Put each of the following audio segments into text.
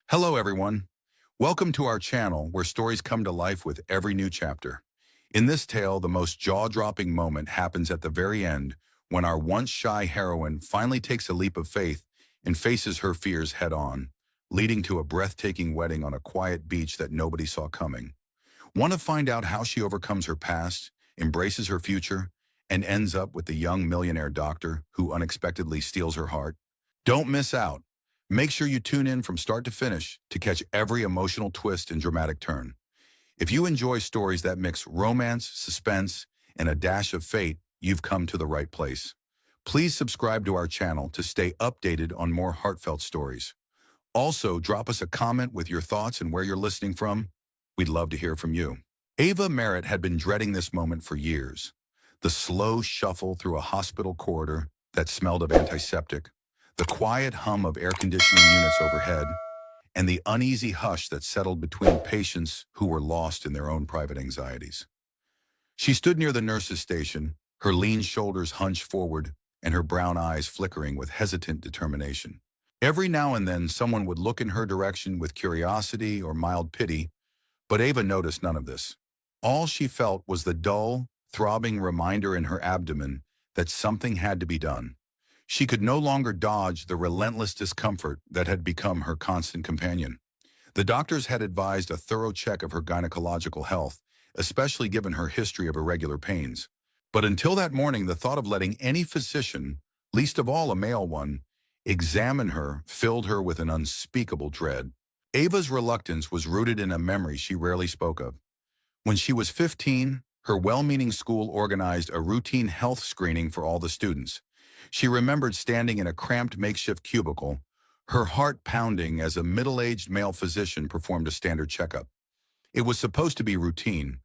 Hello, everyone. Welcome to our channel where stories come to life with every new chapter. In this tale, the most jaw-dropping moment happens at the very end when our once shy heroine finally takes a leap of faith and faces her fears head-on, leading to a breathtaking wedding on a quiet beach that nobody saw coming. Want to find out how she overcomes her past, embraces her future, and ends up with the young millionaire doctor who unexpectedly steals her heart? Don't miss out. Make sure you tune in from start to finish to catch every emotional twist and dramatic turn. If you enjoy stories that mix romance, suspense, and a dash of fate, you've come to the right place. Please subscribe to our channel to stay updated on more heartfelt stories. Also, drop us a comment with your thoughts and where you're listening from. We'd love to hear from you. Ava Merritt had been dreading this moment for years. The slow shuffle through a hospital corridor that smelled of antiseptic, the quiet hum of air conditioning units overhead, and the uneasy hush that settled between patients who were lost in their own private anxieties. She stood near the nurse's station, her lean shoulders hunched forward and her brown eyes flickering with hesitant determination. Every now and then, someone would look in her direction with curiosity or mild pity, but Ava noticed none of this. All she felt was the dull, throbbing reminder in her abdomen that something had to be done. She could no longer dodge the relentless discomfort that had become her constant companion. The doctors had advised a thorough check of her gynecological health, especially given her history of irregular pains. But until that morning, the thought of letting any physician, least of all a male one, examine her filled her with an unspeakable dread. Ava's reluctance was rooted in a memory she rarely spoke of. When she was 15, her well-meaning school organized a routine health screening for all the students. She remembered standing in a cramped makeshift cubicle, her heart pounding as a middle-aged male physician performed a standard checkup. It was supposed to be routine: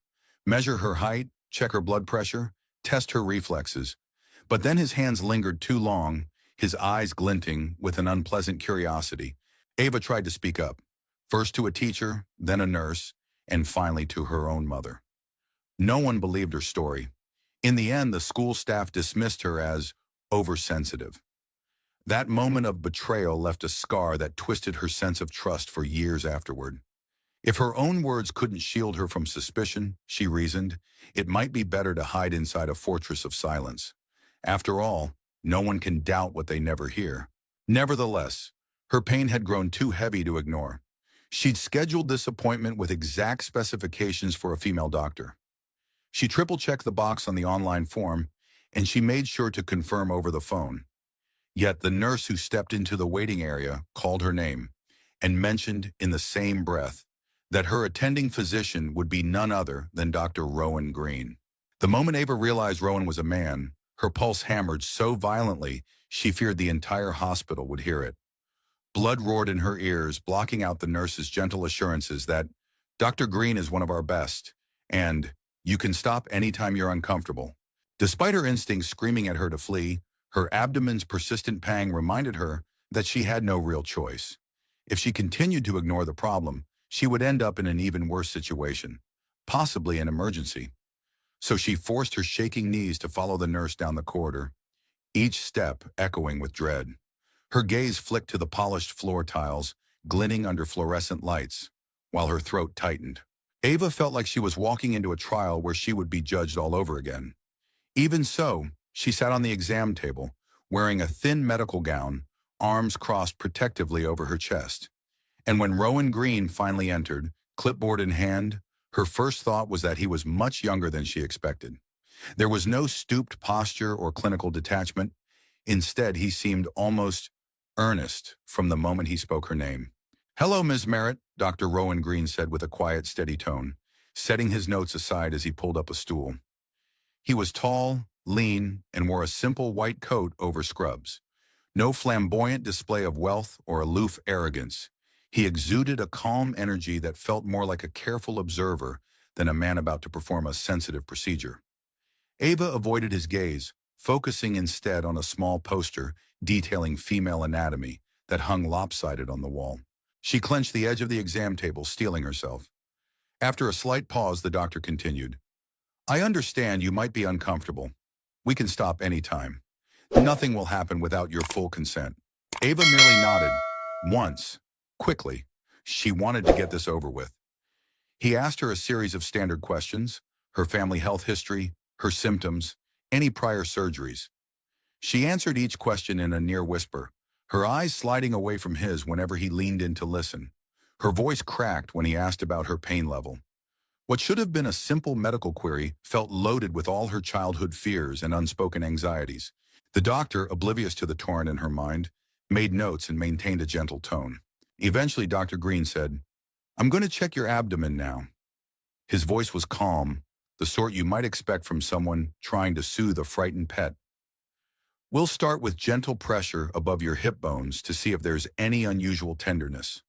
measure her height, check her blood pressure, test her reflexes. But then his hands lingered too long, his eyes glinting with an unpleasant curiosity. Ava tried to speak up, first to a teacher, then a nurse, and finally to her own mother. No one believed her story. In the end, the school staff dismissed her as oversensitive. That moment of betrayal left a scar that twisted her sense of trust for years afterward. If her own words couldn't shield her from suspicion, she reasoned, it might be better to hide inside a fortress of silence. After all, no one can doubt what they never hear. Nevertheless, her pain had grown too heavy to ignore. She'd scheduled this appointment with exact specifications for a female doctor. She triple-checked the box on the online form, and she made sure to confirm over the phone. Yet the nurse who stepped into the waiting area called her name and mentioned in the same breath that her attending physician would be none other than Dr. Rowan Green. The moment Ava realized Rowan was a man, her pulse hammered so violently she feared the entire hospital would hear it. Blood roared in her ears, blocking out the nurse's gentle assurances that Dr. Green is one of our best, and you can stop anytime you're uncomfortable. Despite her instincts screaming at her to flee, her abdomen's persistent pang reminded her that she had no real choice. If she continued to ignore the problem, she would end up in an even worse situation, possibly an emergency. So she forced her shaking knees to follow the nurse down the corridor, each step echoing with dread. Her gaze flicked to the polished floor tiles, glinting under fluorescent lights, while her throat tightened. Ava felt like she was walking into a trial where she would be judged all over again. Even so, she sat on the exam table, wearing a thin medical gown, arms crossed protectively over her chest. And when Rowan Green finally entered, clipboard in hand, her first thought was that he was much younger than she expected. There was no stooped posture or clinical detachment. Instead, he seemed almost earnest from the moment he spoke her name. "Hello, Ms. Merritt," Dr. Rowan Green said with a quiet, steady tone, setting his notes aside as he pulled up a stool. He was tall, lean, and wore a simple white coat over scrubs. No flamboyant display of wealth or aloof arrogance. He exuded a calm energy that felt more like a careful observer than a man about to perform a sensitive procedure. Ava avoided his gaze, focusing instead on a small poster detailing female anatomy that hung lopsided on the wall. She clenched the edge of the exam table, steeling herself. After a slight pause, the doctor continued, "I understand you might be uncomfortable. We can stop any time. Nothing will happen without your full consent." Ava merely nodded, once, quickly, She wanted to get this over with. He asked her a series of standard questions: her family health history, her symptoms, any prior surgeries. She answered each question in a near whisper, her eyes sliding away from his whenever he leaned in to listen. Her voice cracked when he asked about her pain level. What should have been a simple medical query felt loaded with all her childhood fears and unspoken anxieties. The doctor, oblivious to the torrent in her mind, made notes and maintained a gentle tone. Eventually, Dr. Green said, "I'm going to check your abdomen now." His voice was calm, the sort you might expect from someone trying to soothe a frightened pet. "We'll start with gentle pressure above your hip bones to see if there's any unusual tenderness."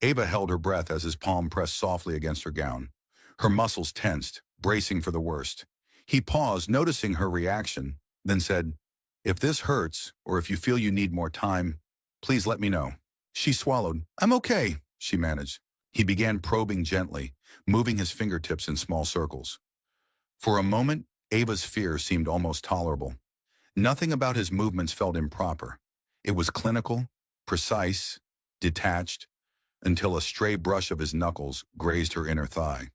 Ava held her breath as his palm pressed softly against her gown. Her muscles tensed, bracing for the worst. He paused, noticing her reaction, then said, "If this hurts, or if you feel you need more time, please let me know." She swallowed. "I'm okay," she managed. He began probing gently, moving his fingertips in small circles. For a moment, Ava's fear seemed almost tolerable. Nothing about his movements felt improper. It was clinical, precise, detached, until a stray brush of his knuckles grazed her inner thigh.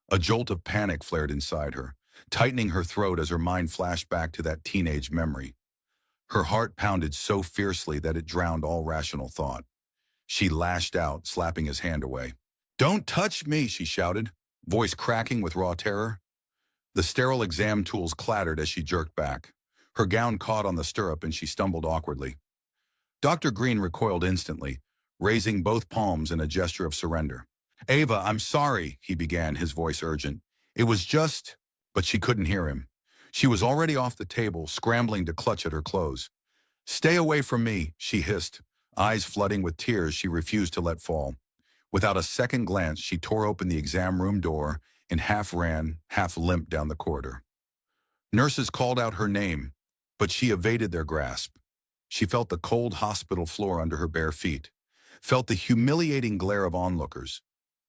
A jolt of panic flared inside her, tightening her throat as her mind flashed back to that teenage memory. Her heart pounded so fiercely that it drowned all rational thought. She lashed out, slapping his hand away. "Don't touch me," she shouted, voice cracking with raw terror. The sterile exam tools clattered as she jerked back. Her gown caught on the stirrup and she stumbled awkwardly. Dr. Green recoiled instantly, raising both palms in a gesture of surrender. "Ava, I'm sorry," he began, his voice urgent. "It was just—" But she couldn't hear him. She was already off the table, scrambling to clutch at her clothes. "Stay away from me," she hissed, eyes flooding with tears she refused to let fall. Without a second glance, she tore open the exam room door and half ran, half limped down the corridor. Nurses called out her name, but she evaded their grasp. She felt the cold hospital floor under her bare feet, felt the humiliating glare of onlookers,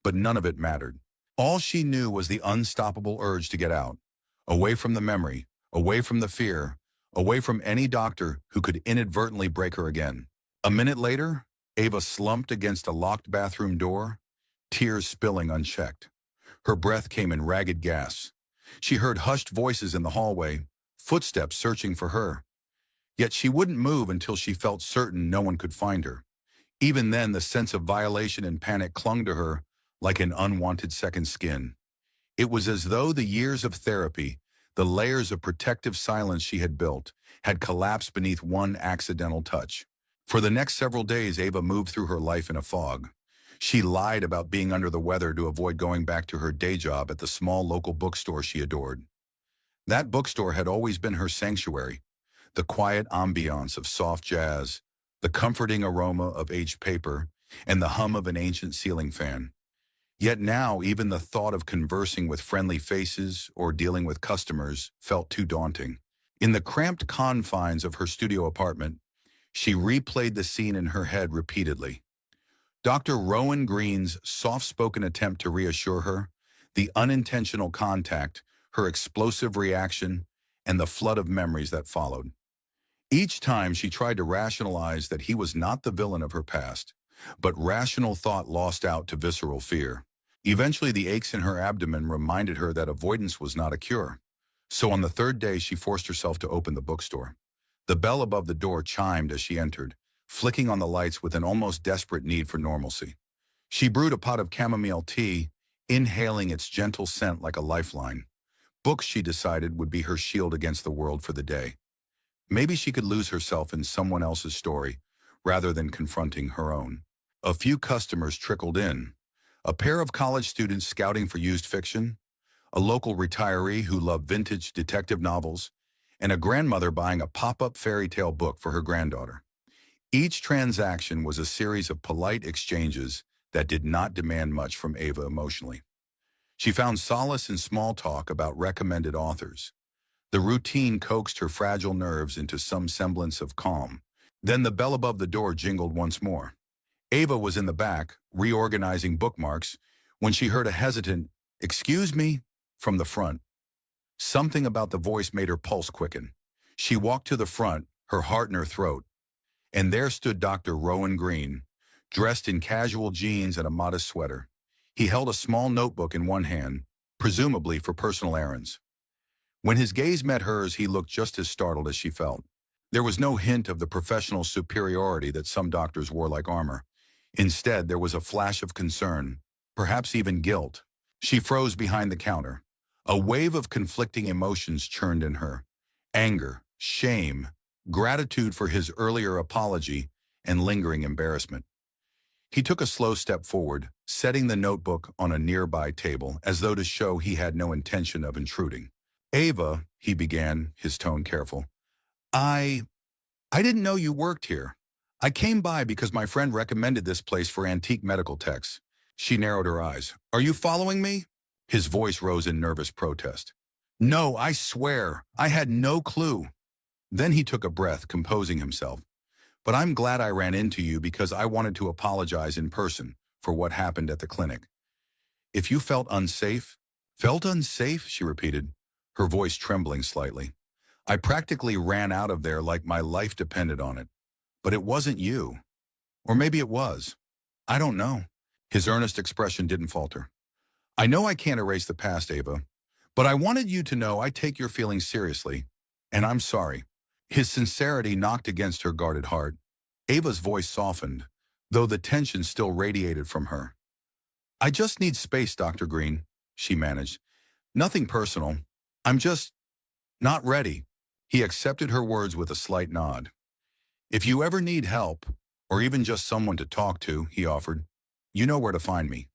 but none of it mattered. All she knew was the unstoppable urge to get out, away from the memory, away from the fear, away from any doctor who could inadvertently break her again. A minute later, Ava slumped against a locked bathroom door, tears spilling unchecked. Her breath came in ragged gasps. She heard hushed voices in the hallway, footsteps searching for her. Yet she wouldn't move until she felt certain no one could find her. Even then, the sense of violation and panic clung to her like an unwanted second skin. It was as though the years of therapy, the layers of protective silence she had built, had collapsed beneath one accidental touch. For the next several days, Ava moved through her life in a fog. She lied about being under the weather to avoid going back to her day job at the small local bookstore she adored. That bookstore had always been her sanctuary, the quiet ambiance of soft jazz, the comforting aroma of aged paper, and the hum of an ancient ceiling fan. Yet now, even the thought of conversing with friendly faces or dealing with customers felt too daunting. In the cramped confines of her studio apartment, she replayed the scene in her head repeatedly. Dr. Rowan Green's soft-spoken attempt to reassure her, the unintentional contact, her explosive reaction, and the flood of memories that followed. Each time she tried to rationalize that he was not the villain of her past, but rational thought lost out to visceral fear. Eventually, the aches in her abdomen reminded her that avoidance was not a cure. So on the third day, she forced herself to open the bookstore. The bell above the door chimed as she entered, flicking on the lights with an almost desperate need for normalcy. She brewed a pot of chamomile tea, inhaling its gentle scent like a lifeline. Books, she decided, would be her shield against the world for the day. Maybe she could lose herself in someone else's story, rather than confronting her own. A few customers trickled in. A pair of college students scouting for used fiction, a local retiree who loved vintage detective novels, and a grandmother buying a pop-up fairy tale book for her granddaughter. Each transaction was a series of polite exchanges that did not demand much from Ava emotionally. She found solace in small talk about recommended authors. The routine coaxed her fragile nerves into some semblance of calm. Then the bell above the door jingled once more. Ava was in the back, reorganizing bookmarks, when she heard a hesitant, "Excuse me," from the front. Something about the voice made her pulse quicken. She walked to the front, her heart in her throat. And there stood Dr. Rowan Green, dressed in casual jeans and a modest sweater. He held a small notebook in one hand, presumably for personal errands. When his gaze met hers, he looked just as startled as she felt. There was no hint of the professional superiority that some doctors wore like armor. Instead, there was a flash of concern, perhaps even guilt. She froze behind the counter. A wave of conflicting emotions churned in her. Anger, shame, gratitude for his earlier apology, and lingering embarrassment. He took a slow step forward, setting the notebook on a nearby table as though to show he had no intention of intruding. "Ava," he began, his tone careful. I didn't know you worked here. I came by because my friend recommended this place for antique medical techs." She narrowed her eyes. "Are you following me?" His voice rose in nervous protest. "No, I swear, I had no clue." Then he took a breath, composing himself. "But I'm glad I ran into you because I wanted to apologize in person for what happened at the clinic. If you felt unsafe—" "Felt unsafe?" she repeated, her voice trembling slightly. "I practically ran out of there like my life depended on it. But it wasn't you. Or maybe it was. I don't know." His earnest expression didn't falter. "I know I can't erase the past, Ava, but I wanted you to know I take your feelings seriously, and I'm sorry." His sincerity knocked against her guarded heart. Ava's voice softened, though the tension still radiated from her. "I just need space, Dr. Green," she managed. "Nothing personal. I'm just not ready." He accepted her words with a slight nod. "If you ever need help, or even just someone to talk to," he offered, "you know where to find me."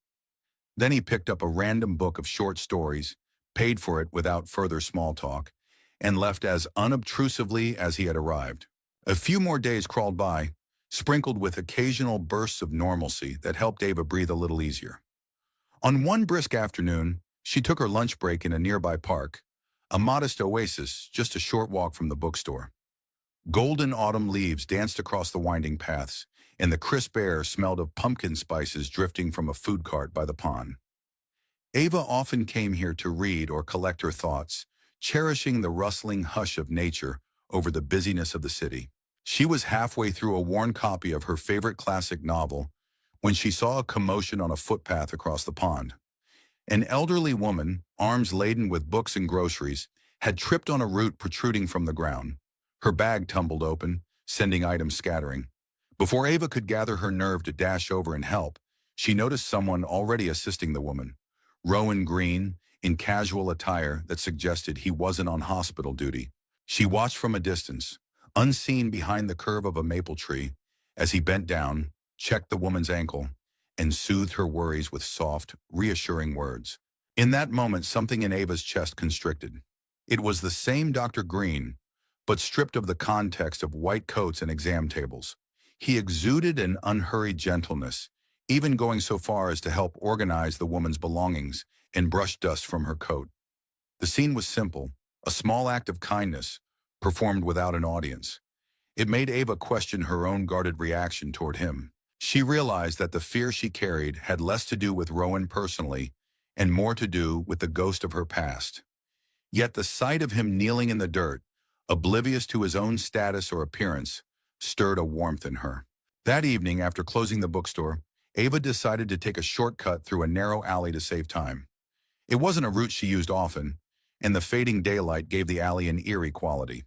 Then he picked up a random book of short stories, paid for it without further small talk, and left as unobtrusively as he had arrived. A few more days crawled by, sprinkled with occasional bursts of normalcy that helped Ava breathe a little easier. On one brisk afternoon, she took her lunch break in a nearby park, a modest oasis just a short walk from the bookstore. Golden autumn leaves danced across the winding paths, and the crisp air smelled of pumpkin spices drifting from a food cart by the pond. Ava often came here to read or collect her thoughts, cherishing the rustling hush of nature over the busyness of the city. She was halfway through a worn copy of her favorite classic novel when she saw a commotion on a footpath across the pond. An elderly woman, arms laden with books and groceries, had tripped on a root protruding from the ground. Her bag tumbled open, sending items scattering. Before Ava could gather her nerve to dash over and help, she noticed someone already assisting the woman. Rowan Green, in casual attire that suggested he wasn't on hospital duty. She watched from a distance, unseen behind the curve of a maple tree, as he bent down, checked the woman's ankle, and soothed her worries with soft, reassuring words. In that moment, something in Ava's chest constricted. It was the same Dr. Green, but stripped of the context of white coats and exam tables. He exuded an unhurried gentleness, even going so far as to help organize the woman's belongings and brush dust from her coat. The scene was simple, a small act of kindness, performed without an audience. It made Ava question her own guarded reaction toward him. She realized that the fear she carried had less to do with Rowan personally and more to do with the ghost of her past. Yet the sight of him kneeling in the dirt, oblivious to his own status or appearance, stirred a warmth in her. That evening, after closing the bookstore, Ava decided to take a shortcut through a narrow alley to save time. It wasn't a route she used often, and the fading daylight gave the alley an eerie quality.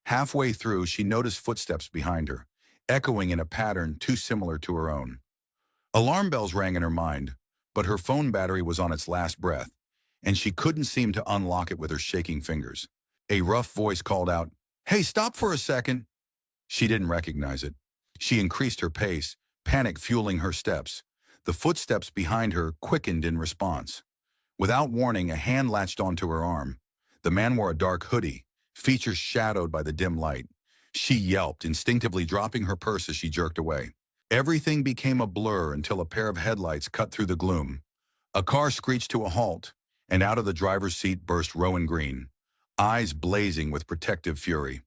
Halfway through, she noticed footsteps behind her, echoing in a pattern too similar to her own. Alarm bells rang in her mind, but her phone battery was on its last breath, and she couldn't seem to unlock it with her shaking fingers. A rough voice called out, "Hey, stop for a second." She didn't recognize it. She increased her pace, panic fueling her steps. The footsteps behind her quickened in response. Without warning, a hand latched onto her arm. The man wore a dark hoodie, features shadowed by the dim light. She yelped, instinctively dropping her purse as she jerked away. Everything became a blur until a pair of headlights cut through the gloom. A car screeched to a halt, and out of the driver's seat burst Rowan Green, eyes blazing with protective fury.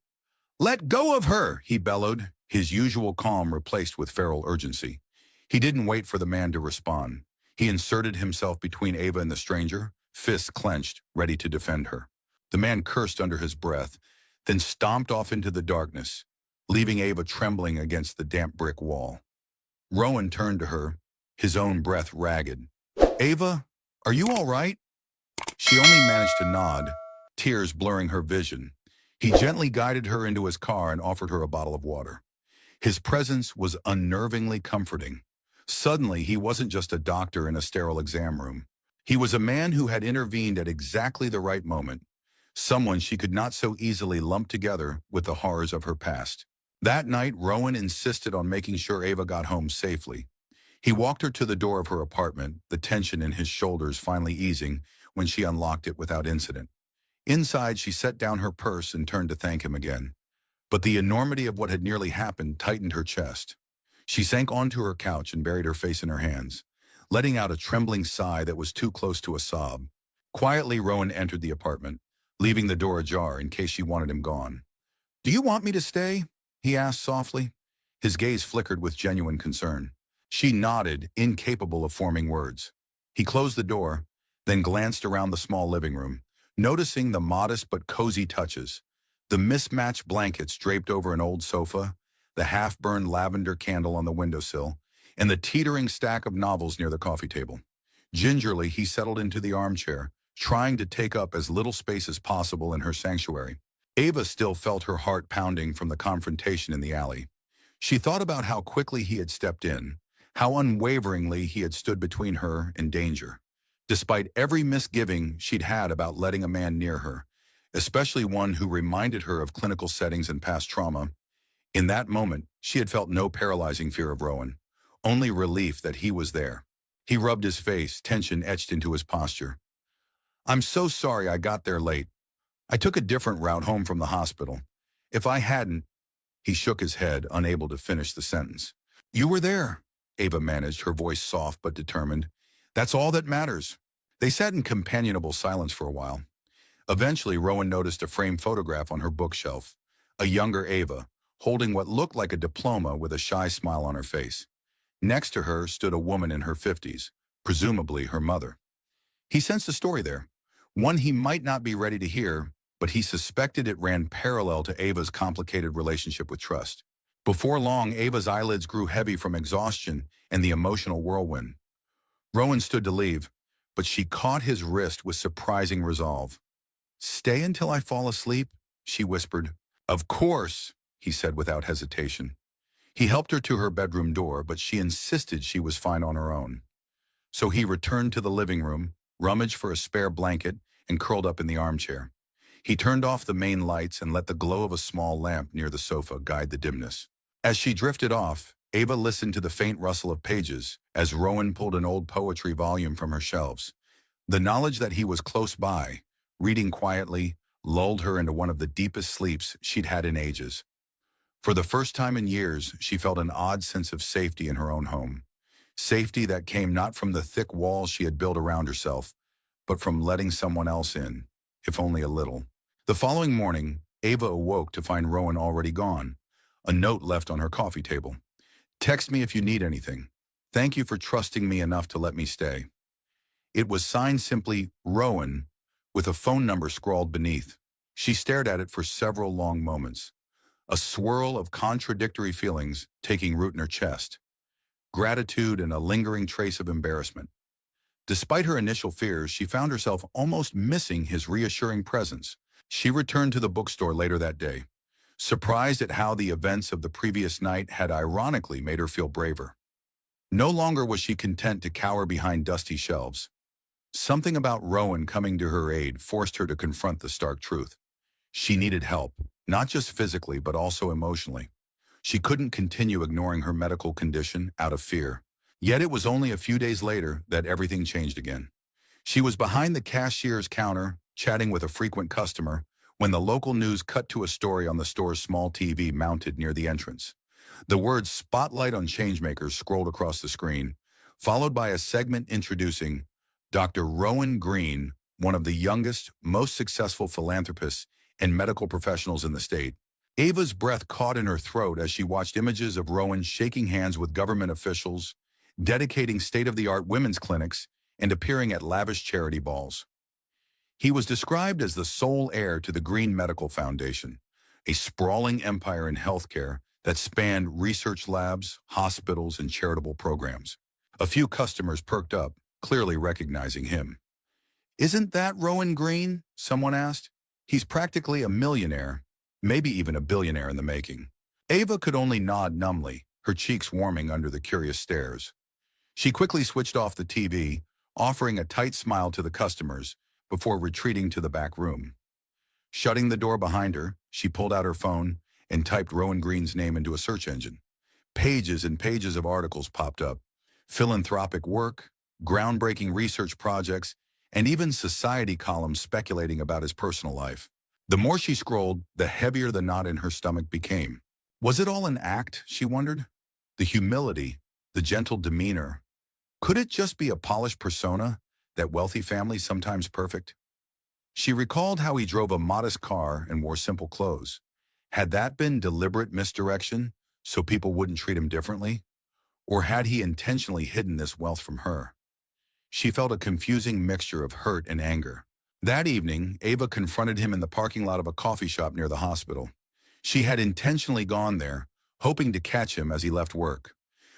"Let go of her!" he bellowed, his usual calm replaced with feral urgency. He didn't wait for the man to respond. He inserted himself between Ava and the stranger, fists clenched, ready to defend her. The man cursed under his breath, then stomped off into the darkness, leaving Ava trembling against the damp brick wall. Rowan turned to her, his own breath ragged. Ava, are you all right? She only managed to nod, tears blurring her vision. He gently guided her into his car and offered her a bottle of water. His presence was unnervingly comforting. Suddenly, he wasn't just a doctor in a sterile exam room. He was a man who had intervened at exactly the right moment, someone she could not so easily lump together with the horrors of her past. That night, Rowan insisted on making sure Ava got home safely. He walked her to the door of her apartment, the tension in his shoulders finally easing when she unlocked it without incident. Inside, she set down her purse and turned to thank him again. But the enormity of what had nearly happened tightened her chest. She sank onto her couch and buried her face in her hands, letting out a trembling sigh that was too close to a sob. Quietly, Rowan entered the apartment, leaving the door ajar in case she wanted him gone. "Do you want me to stay?" he asked softly. His gaze flickered with genuine concern. She nodded, incapable of forming words. He closed the door, then glanced around the small living room, noticing the modest but cozy touches. The mismatched blankets draped over an old sofa, the half-burned lavender candle on the windowsill, and the teetering stack of novels near the coffee table. Gingerly, he settled into the armchair, trying to take up as little space as possible in her sanctuary. Ava still felt her heart pounding from the confrontation in the alley. She thought about how quickly he had stepped in, how unwaveringly he had stood between her and danger. Despite every misgiving she'd had about letting a man near her, especially one who reminded her of clinical settings and past trauma, in that moment, she had felt no paralyzing fear of Rowan, only relief that he was there. He rubbed his face, tension etched into his posture. "I'm so sorry I got there late. I took a different route home from the hospital. If I hadn't—" He shook his head, unable to finish the sentence. "You were there," Ava managed, her voice soft but determined. "That's all that matters." They sat in companionable silence for a while. Eventually, Rowan noticed a framed photograph on her bookshelf, a younger Ava, holding what looked like a diploma with a shy smile on her face. Next to her stood a woman in her 50s, presumably her mother. He sensed a story there, one he might not be ready to hear, but he suspected it ran parallel to Ava's complicated relationship with trust. Before long, Ava's eyelids grew heavy from exhaustion and the emotional whirlwind. Rowan stood to leave, but she caught his wrist with surprising resolve. "Stay until I fall asleep?" she whispered. "Of course," he said without hesitation. He helped her to her bedroom door, but she insisted she was fine on her own. So he returned to the living room, rummaged for a spare blanket, and curled up in the armchair. He turned off the main lights and let the glow of a small lamp near the sofa guide the dimness. As she drifted off, Ava listened to the faint rustle of pages as Rowan pulled an old poetry volume from her shelves. The knowledge that he was close by, reading quietly, lulled her into one of the deepest sleeps she'd had in ages. For the first time in years, she felt an odd sense of safety in her own home. Safety that came not from the thick walls she had built around herself, but from letting someone else in, if only a little. The following morning, Ava awoke to find Rowan already gone, a note left on her coffee table. "Text me if you need anything. Thank you for trusting me enough to let me stay." It was signed simply Rowan, with a phone number scrawled beneath. She stared at it for several long moments, a swirl of contradictory feelings taking root in her chest, gratitude and a lingering trace of embarrassment. Despite her initial fears, she found herself almost missing his reassuring presence. She returned to the bookstore later that day, surprised at how the events of the previous night had ironically made her feel braver. No longer was she content to cower behind dusty shelves. Something about Rowan coming to her aid forced her to confront the stark truth. She needed help, not just physically but also emotionally. She couldn't continue ignoring her medical condition out of fear. Yet it was only a few days later that everything changed again. She was behind the cashier's counter, chatting with a frequent customer, when the local news cut to a story on the store's small TV mounted near the entrance. The words "Spotlight on Changemakers" scrolled across the screen, followed by a segment introducing Dr. Rowan Green, one of the youngest, most successful philanthropists and medical professionals in the state. Ava's breath caught in her throat as she watched images of Rowan shaking hands with government officials, dedicating state-of-the-art women's clinics, and appearing at lavish charity balls. He was described as the sole heir to the Green Medical Foundation, a sprawling empire in healthcare that spanned research labs, hospitals, and charitable programs. A few customers perked up, clearly recognizing him. "Isn't that Rowan Green?" someone asked. "He's practically a millionaire, maybe even a billionaire in the making." Ava could only nod numbly, her cheeks warming under the curious stares. She quickly switched off the TV, offering a tight smile to the customers before retreating to the back room. Shutting the door behind her, she pulled out her phone and typed Rowan Green's name into a search engine. Pages and pages of articles popped up. Philanthropic work, groundbreaking research projects, and even society columns speculating about his personal life. The more she scrolled, the heavier the knot in her stomach became. Was it all an act, she wondered? The humility, the gentle demeanor. Could it just be a polished persona that wealthy families sometimes perfect? She recalled how he drove a modest car and wore simple clothes. Had that been deliberate misdirection, so people wouldn't treat him differently? Or had he intentionally hidden this wealth from her? She felt a confusing mixture of hurt and anger. That evening, Ava confronted him in the parking lot of a coffee shop near the hospital. She had intentionally gone there, hoping to catch him as he left work.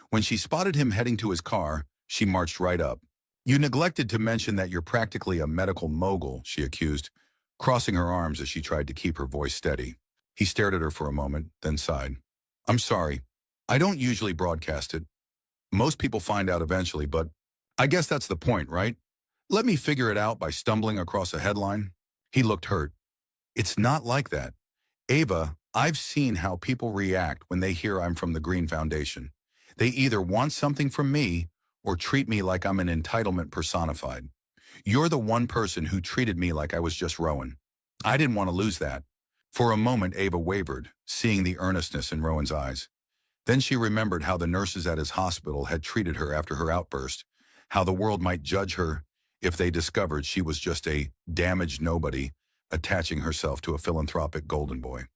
When she spotted him heading to his car, she marched right up. "You neglected to mention that you're practically a medical mogul," she accused, crossing her arms as she tried to keep her voice steady. He stared at her for a moment, then sighed. "I'm sorry. I don't usually broadcast it. Most people find out eventually, but I guess that's the point, right? Let me figure it out by stumbling across a headline." He looked hurt. "It's not like that. Ava, I've seen how people react when they hear I'm from the Green Foundation. They either want something from me or treat me like I'm an entitlement personified. You're the one person who treated me like I was just Rowan. I didn't want to lose that." For a moment, Ava wavered, seeing the earnestness in Rowan's eyes. Then she remembered how the nurses at his hospital had treated her after her outburst, how the world might judge her if they discovered she was just a damaged nobody attaching herself to a philanthropic golden boy.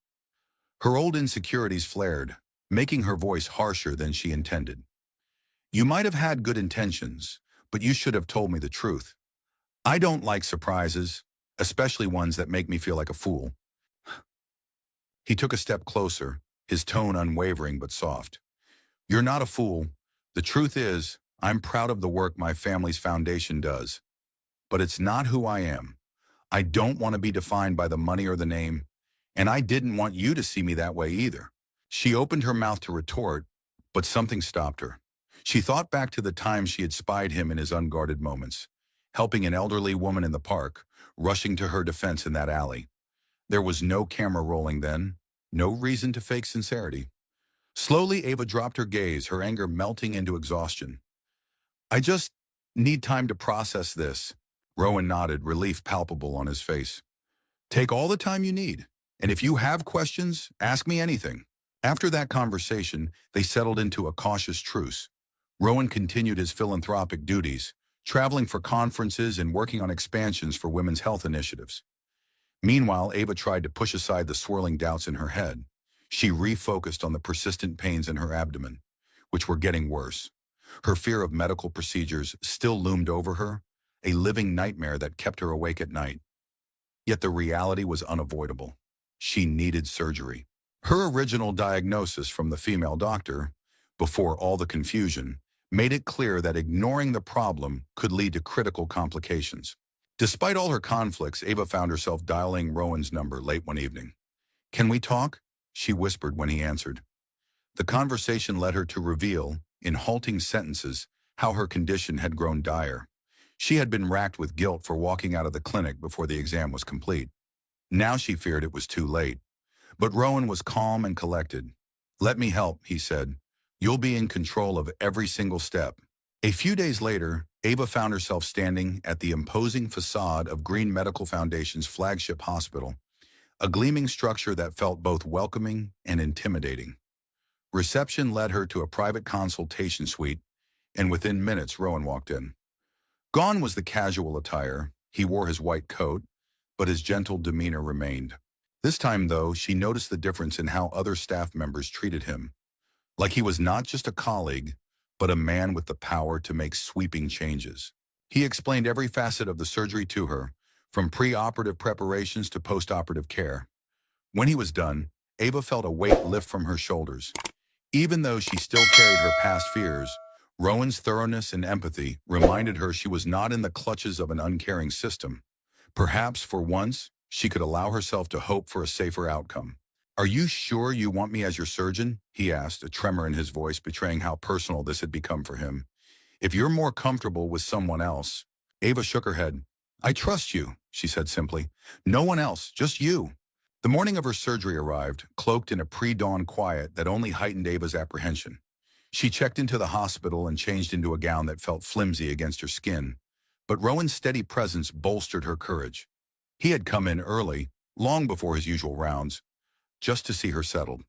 Her old insecurities flared, making her voice harsher than she intended. "You might have had good intentions, but you should have told me the truth. I don't like surprises, especially ones that make me feel like a fool." He took a step closer, his tone unwavering but soft. "You're not a fool. The truth is, I'm proud of the work my family's foundation does. But it's not who I am. I don't want to be defined by the money or the name, and I didn't want you to see me that way either." She opened her mouth to retort, but something stopped her. She thought back to the time she had spied him in his unguarded moments, helping an elderly woman in the park, rushing to her defense in that alley. There was no camera rolling then, no reason to fake sincerity. Slowly, Ava dropped her gaze, her anger melting into exhaustion. "I just need time to process this." Rowan nodded, relief palpable on his face. "Take all the time you need, and if you have questions, ask me anything." After that conversation, they settled into a cautious truce. Rowan continued his philanthropic duties, traveling for conferences and working on expansions for women's health initiatives. Meanwhile, Ava tried to push aside the swirling doubts in her head. She refocused on the persistent pains in her abdomen, which were getting worse. Her fear of medical procedures still loomed over her, a living nightmare that kept her awake at night. Yet the reality was unavoidable. She needed surgery. Her original diagnosis from the female doctor, before all the confusion, made it clear that ignoring the problem could lead to critical complications. Despite all her conflicts, Ava found herself dialing Rowan's number late one evening. "Can we talk?" she whispered when he answered. The conversation led her to reveal, in halting sentences, how her condition had grown dire. She had been racked with guilt for walking out of the clinic before the exam was complete. Now she feared it was too late. But Rowan was calm and collected. "Let me help," he said. "You'll be in control of every single step." A few days later, Ava found herself standing at the imposing facade of Green Medical Foundation's flagship hospital, a gleaming structure that felt both welcoming and intimidating. Reception led her to a private consultation suite, and within minutes Rowan walked in. Gone was the casual attire. He wore his white coat, but his gentle demeanor remained. This time, though, she noticed the difference in how other staff members treated him. Like he was not just a colleague, but a man with the power to make sweeping changes. He explained every facet of the surgery to her, from pre-operative preparations to post-operative care. When he was done, Ava felt a weight lift from her shoulders. Even though she still carried her past fears, Rowan's thoroughness and empathy reminded her she was not in the clutches of an uncaring system. Perhaps, for once, she could allow herself to hope for a safer outcome. "Are you sure you want me as your surgeon?" he asked, a tremor in his voice betraying how personal this had become for him. "If you're more comfortable with someone else." Ava shook her head. "I trust you," she said simply. "No one else, just you." The morning of her surgery arrived, cloaked in a pre-dawn quiet that only heightened Ava's apprehension. She checked into the hospital and changed into a gown that felt flimsy against her skin. But Rowan's steady presence bolstered her courage. He had come in early, long before his usual rounds, just to see her settled.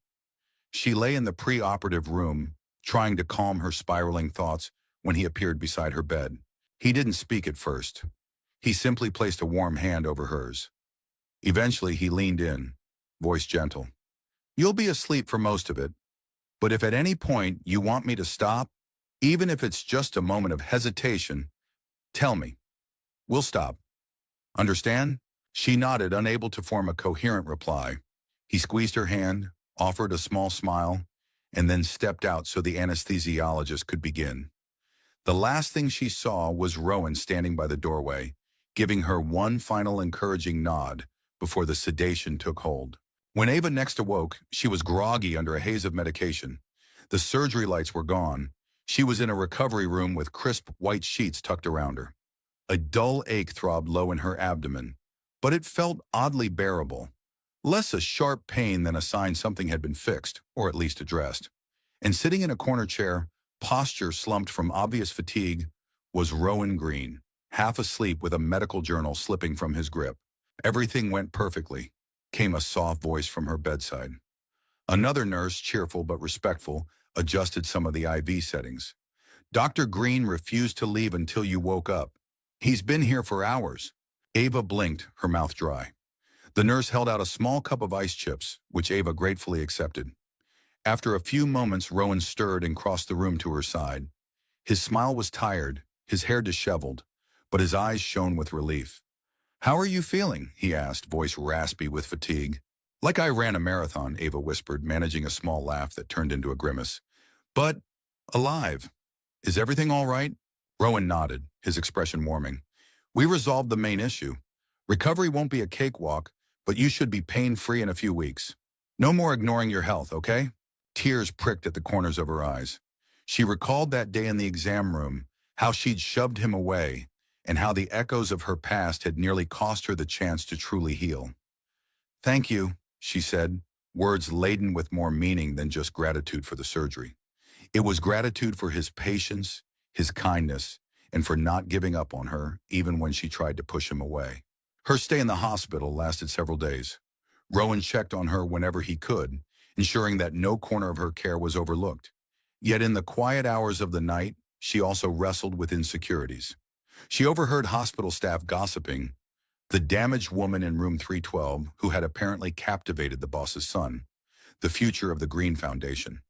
She lay in the pre-operative room, trying to calm her spiraling thoughts when he appeared beside her bed. He didn't speak at first. He simply placed a warm hand over hers. Eventually, he leaned in, voice gentle. "You'll be asleep for most of it, but if at any point you want me to stop, even if it's just a moment of hesitation, tell me. We'll stop. Understand?" She nodded, unable to form a coherent reply. He squeezed her hand, offered a small smile, and then stepped out so the anesthesiologist could begin. The last thing she saw was Rowan standing by the doorway, giving her one final encouraging nod before the sedation took hold. When Ava next awoke, she was groggy under a haze of medication. The surgery lights were gone. She was in a recovery room with crisp white sheets tucked around her. A dull ache throbbed low in her abdomen, but it felt oddly bearable. Less a sharp pain than a sign something had been fixed, or at least addressed. And sitting in a corner chair, posture slumped from obvious fatigue, was Rowan Green, half asleep with a medical journal slipping from his grip. "Everything went perfectly," came a soft voice from her bedside. Another nurse, cheerful but respectful, adjusted some of the IV settings. "Dr. Green refused to leave until you woke up. He's been here for hours." Ava blinked, her mouth dry. The nurse held out a small cup of ice chips, which Ava gratefully accepted. After a few moments, Rowan stirred and crossed the room to her side. His smile was tired, his hair disheveled, but his eyes shone with relief. "How are you feeling?" he asked, voice raspy with fatigue. "Like I ran a marathon," Ava whispered, managing a small laugh that turned into a grimace. "But alive. Is everything all right?" Rowan nodded, his expression warming. "We resolved the main issue. Recovery won't be a cakewalk, but you should be pain-free in a few weeks. No more ignoring your health, okay?" Tears pricked at the corners of her eyes. She recalled that day in the exam room, how she'd shoved him away, and how the echoes of her past had nearly cost her the chance to truly heal. "Thank you," she said, words laden with more meaning than just gratitude for the surgery. It was gratitude for his patience, his kindness, and for not giving up on her, even when she tried to push him away. Her stay in the hospital lasted several days. Rowan checked on her whenever he could, ensuring that no corner of her care was overlooked. Yet in the quiet hours of the night, she also wrestled with insecurities. She overheard hospital staff gossiping, the damaged woman in room 312 who had apparently captivated the boss's son, the future of the Green Foundation.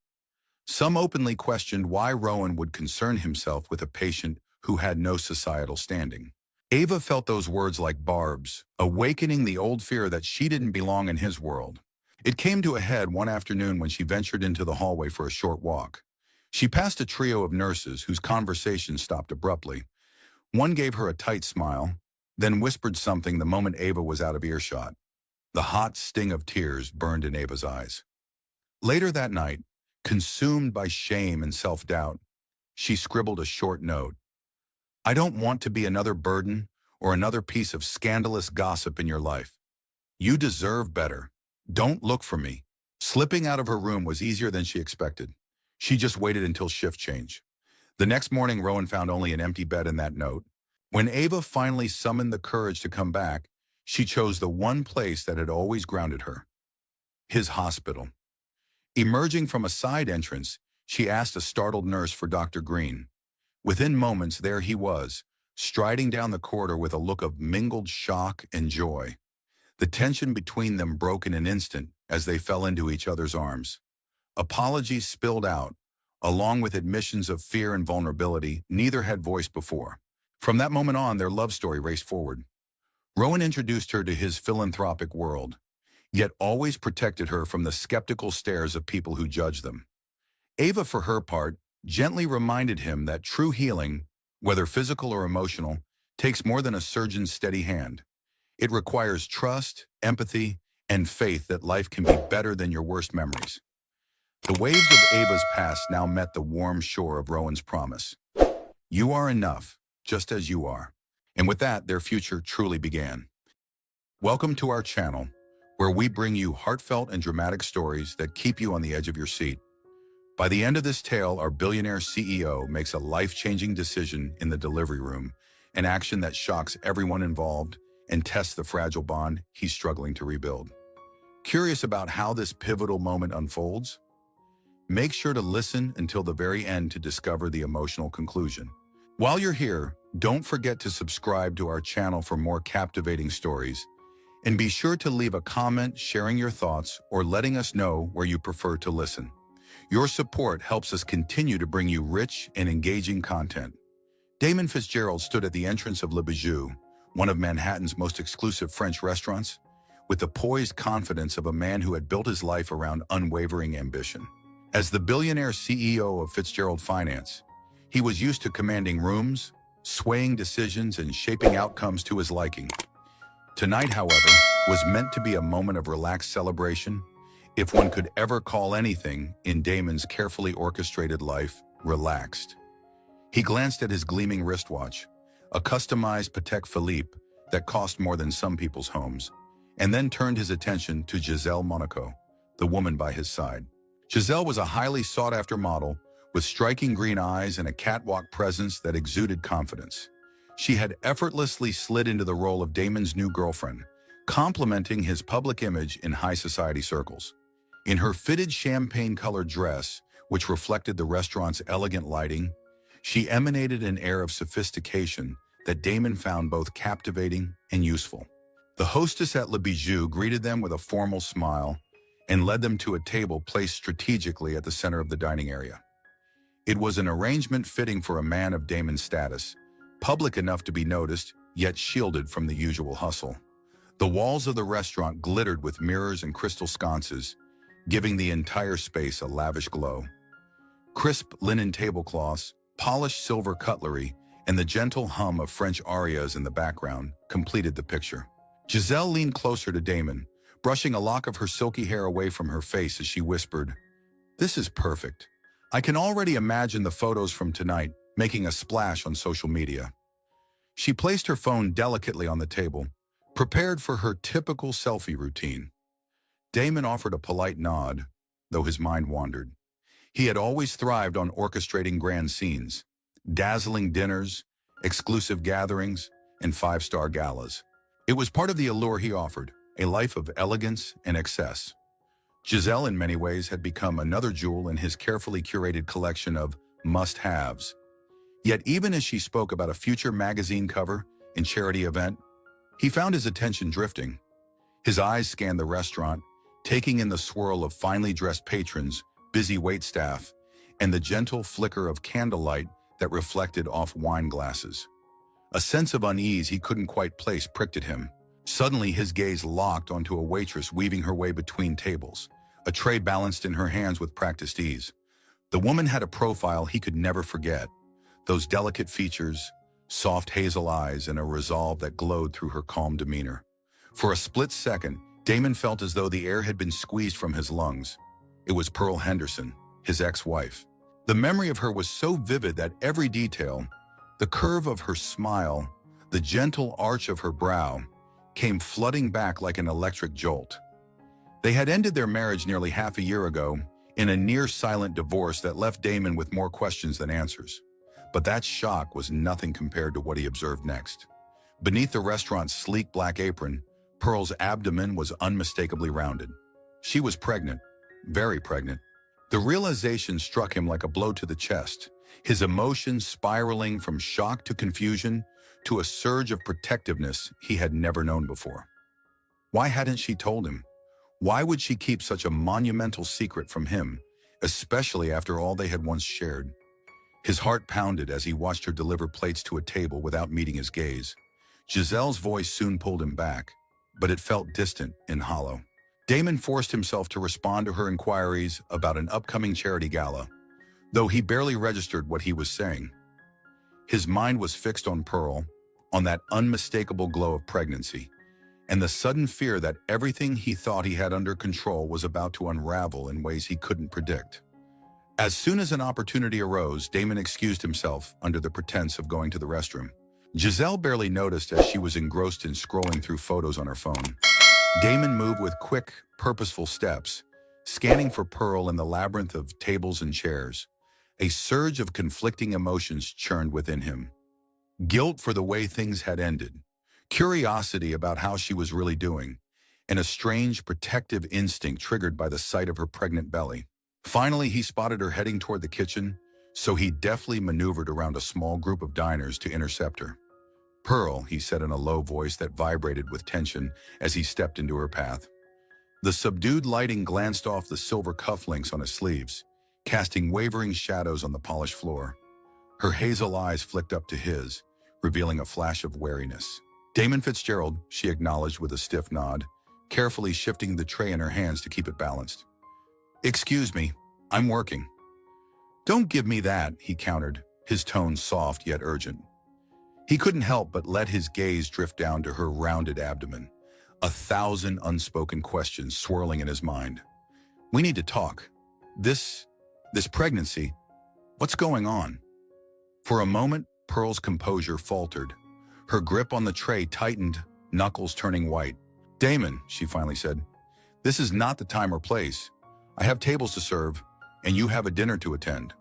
Some openly questioned why Rowan would concern himself with a patient who had no societal standing. Ava felt those words like barbs, awakening the old fear that she didn't belong in his world. It came to a head one afternoon when she ventured into the hallway for a short walk. She passed a trio of nurses whose conversation stopped abruptly. One gave her a tight smile, then whispered something the moment Ava was out of earshot. The hot sting of tears burned in Ava's eyes. Later that night, consumed by shame and self-doubt, she scribbled a short note. "I don't want to be another burden or another piece of scandalous gossip in your life. You deserve better. Don't look for me." Slipping out of her room was easier than she expected. She just waited until shift change. The next morning, Rowan found only an empty bed and that note. When Ava finally summoned the courage to come back, she chose the one place that had always grounded her: his hospital. Emerging from a side entrance, she asked a startled nurse for Dr. Green. Within moments, there he was, striding down the corridor with a look of mingled shock and joy. The tension between them broke in an instant as they fell into each other's arms. Apologies spilled out, along with admissions of fear and vulnerability neither had voiced before. From that moment on, their love story raced forward. Rowan introduced her to his philanthropic world. yet always protected her from the skeptical stares of people who judged them. Ava, for her part, gently reminded him that true healing, whether physical or emotional, takes more than a surgeon's steady hand. It requires trust, empathy, and faith that life can be better than your worst memories. The waves of Ava's past now met the warm shore of Rowan's promise. You are enough, just as you are. And with that, their future truly began. Welcome to our channel, where we bring you heartfelt and dramatic stories that keep you on the edge of your seat. By the end of this tale, our billionaire CEO makes a life-changing decision in the delivery room, an action that shocks everyone involved and tests the fragile bond he's struggling to rebuild. Curious about how this pivotal moment unfolds? Make sure to listen until the very end to discover the emotional conclusion. While you're here, don't forget to subscribe to our channel for more captivating stories, and be sure to leave a comment sharing your thoughts or letting us know where you prefer to listen. Your support helps us continue to bring you rich and engaging content. Damon Fitzgerald stood at the entrance of Le Bijou, one of Manhattan's most exclusive French restaurants, with the poised confidence of a man who had built his life around unwavering ambition. As the billionaire CEO of Fitzgerald Finance, he was used to commanding rooms, swaying decisions, and shaping outcomes to his liking. Tonight, however, was meant to be a moment of relaxed celebration, if one could ever call anything in Damon's carefully orchestrated life relaxed. He glanced at his gleaming wristwatch, a customized Patek Philippe that cost more than some people's homes, and then turned his attention to Giselle Monaco, the woman by his side. Giselle was a highly sought-after model with striking green eyes and a catwalk presence that exuded confidence. She had effortlessly slid into the role of Damon's new girlfriend, complementing his public image in high society circles. In her fitted champagne-colored dress, which reflected the restaurant's elegant lighting, she emanated an air of sophistication that Damon found both captivating and useful. The hostess at Le Bijou greeted them with a formal smile and led them to a table placed strategically at the center of the dining area. It was an arrangement fitting for a man of Damon's status, public enough to be noticed, yet shielded from the usual hustle. The walls of the restaurant glittered with mirrors and crystal sconces, giving the entire space a lavish glow. Crisp linen tablecloths, polished silver cutlery, and the gentle hum of French arias in the background completed the picture. Giselle leaned closer to Damon, brushing a lock of her silky hair away from her face as she whispered, "This is perfect. I can already imagine the photos from tonight making a splash on social media." She placed her phone delicately on the table, prepared for her typical selfie routine. Damon offered a polite nod, though his mind wandered. He had always thrived on orchestrating grand scenes, dazzling dinners, exclusive gatherings, and five-star galas. It was part of the allure he offered, a life of elegance and excess. Giselle, in many ways, had become another jewel in his carefully curated collection of must-haves. Yet even as she spoke about a future magazine cover and charity event, he found his attention drifting. His eyes scanned the restaurant, taking in the swirl of finely dressed patrons, busy waitstaff, and the gentle flicker of candlelight that reflected off wine glasses. A sense of unease he couldn't quite place pricked at him. Suddenly, his gaze locked onto a waitress weaving her way between tables, a tray balanced in her hands with practiced ease. The woman had a profile he could never forget, those delicate features, soft hazel eyes, and a resolve that glowed through her calm demeanor. For a split second, Damon felt as though the air had been squeezed from his lungs. It was Pearl Henderson, his ex-wife. The memory of her was so vivid that every detail, the curve of her smile, the gentle arch of her brow, came flooding back like an electric jolt. They had ended their marriage nearly half a year ago in a near-silent divorce that left Damon with more questions than answers. But that shock was nothing compared to what he observed next. Beneath the restaurant's sleek black apron, Pearl's abdomen was unmistakably rounded. She was pregnant, very pregnant. The realization struck him like a blow to the chest, his emotions spiraling from shock to confusion to a surge of protectiveness he had never known before. Why hadn't she told him? Why would she keep such a monumental secret from him, especially after all they had once shared? His heart pounded as he watched her deliver plates to a table without meeting his gaze. Giselle's voice soon pulled him back, but it felt distant and hollow. Damon forced himself to respond to her inquiries about an upcoming charity gala, though he barely registered what he was saying. His mind was fixed on Pearl, on that unmistakable glow of pregnancy, and the sudden fear that everything he thought he had under control was about to unravel in ways he couldn't predict. As soon as an opportunity arose, Damon excused himself under the pretense of going to the restroom. Giselle barely noticed as she was engrossed in scrolling through photos on her phone. Damon moved with quick, purposeful steps, scanning for Pearl in the labyrinth of tables and chairs. A surge of conflicting emotions churned within him. Guilt for the way things had ended, curiosity about how she was really doing, and a strange protective instinct triggered by the sight of her pregnant belly. Finally, he spotted her heading toward the kitchen, so he deftly maneuvered around a small group of diners to intercept her. "Pearl," he said in a low voice that vibrated with tension as he stepped into her path. The subdued lighting glanced off the silver cufflinks on his sleeves, casting wavering shadows on the polished floor. Her hazel eyes flicked up to his, revealing a flash of wariness. "Damon Fitzgerald," she acknowledged with a stiff nod, carefully shifting the tray in her hands to keep it balanced. "Excuse me, I'm working." "Don't give me that," he countered, his tone soft yet urgent. He couldn't help but let his gaze drift down to her rounded abdomen, 1,000 unspoken questions swirling in his mind. "We need to talk. This pregnancy, what's going on?" For a moment, Pearl's composure faltered. Her grip on the tray tightened, knuckles turning white. "Damon," she finally said, "this is not the time or place. I have tables to serve, and you have a dinner to attend."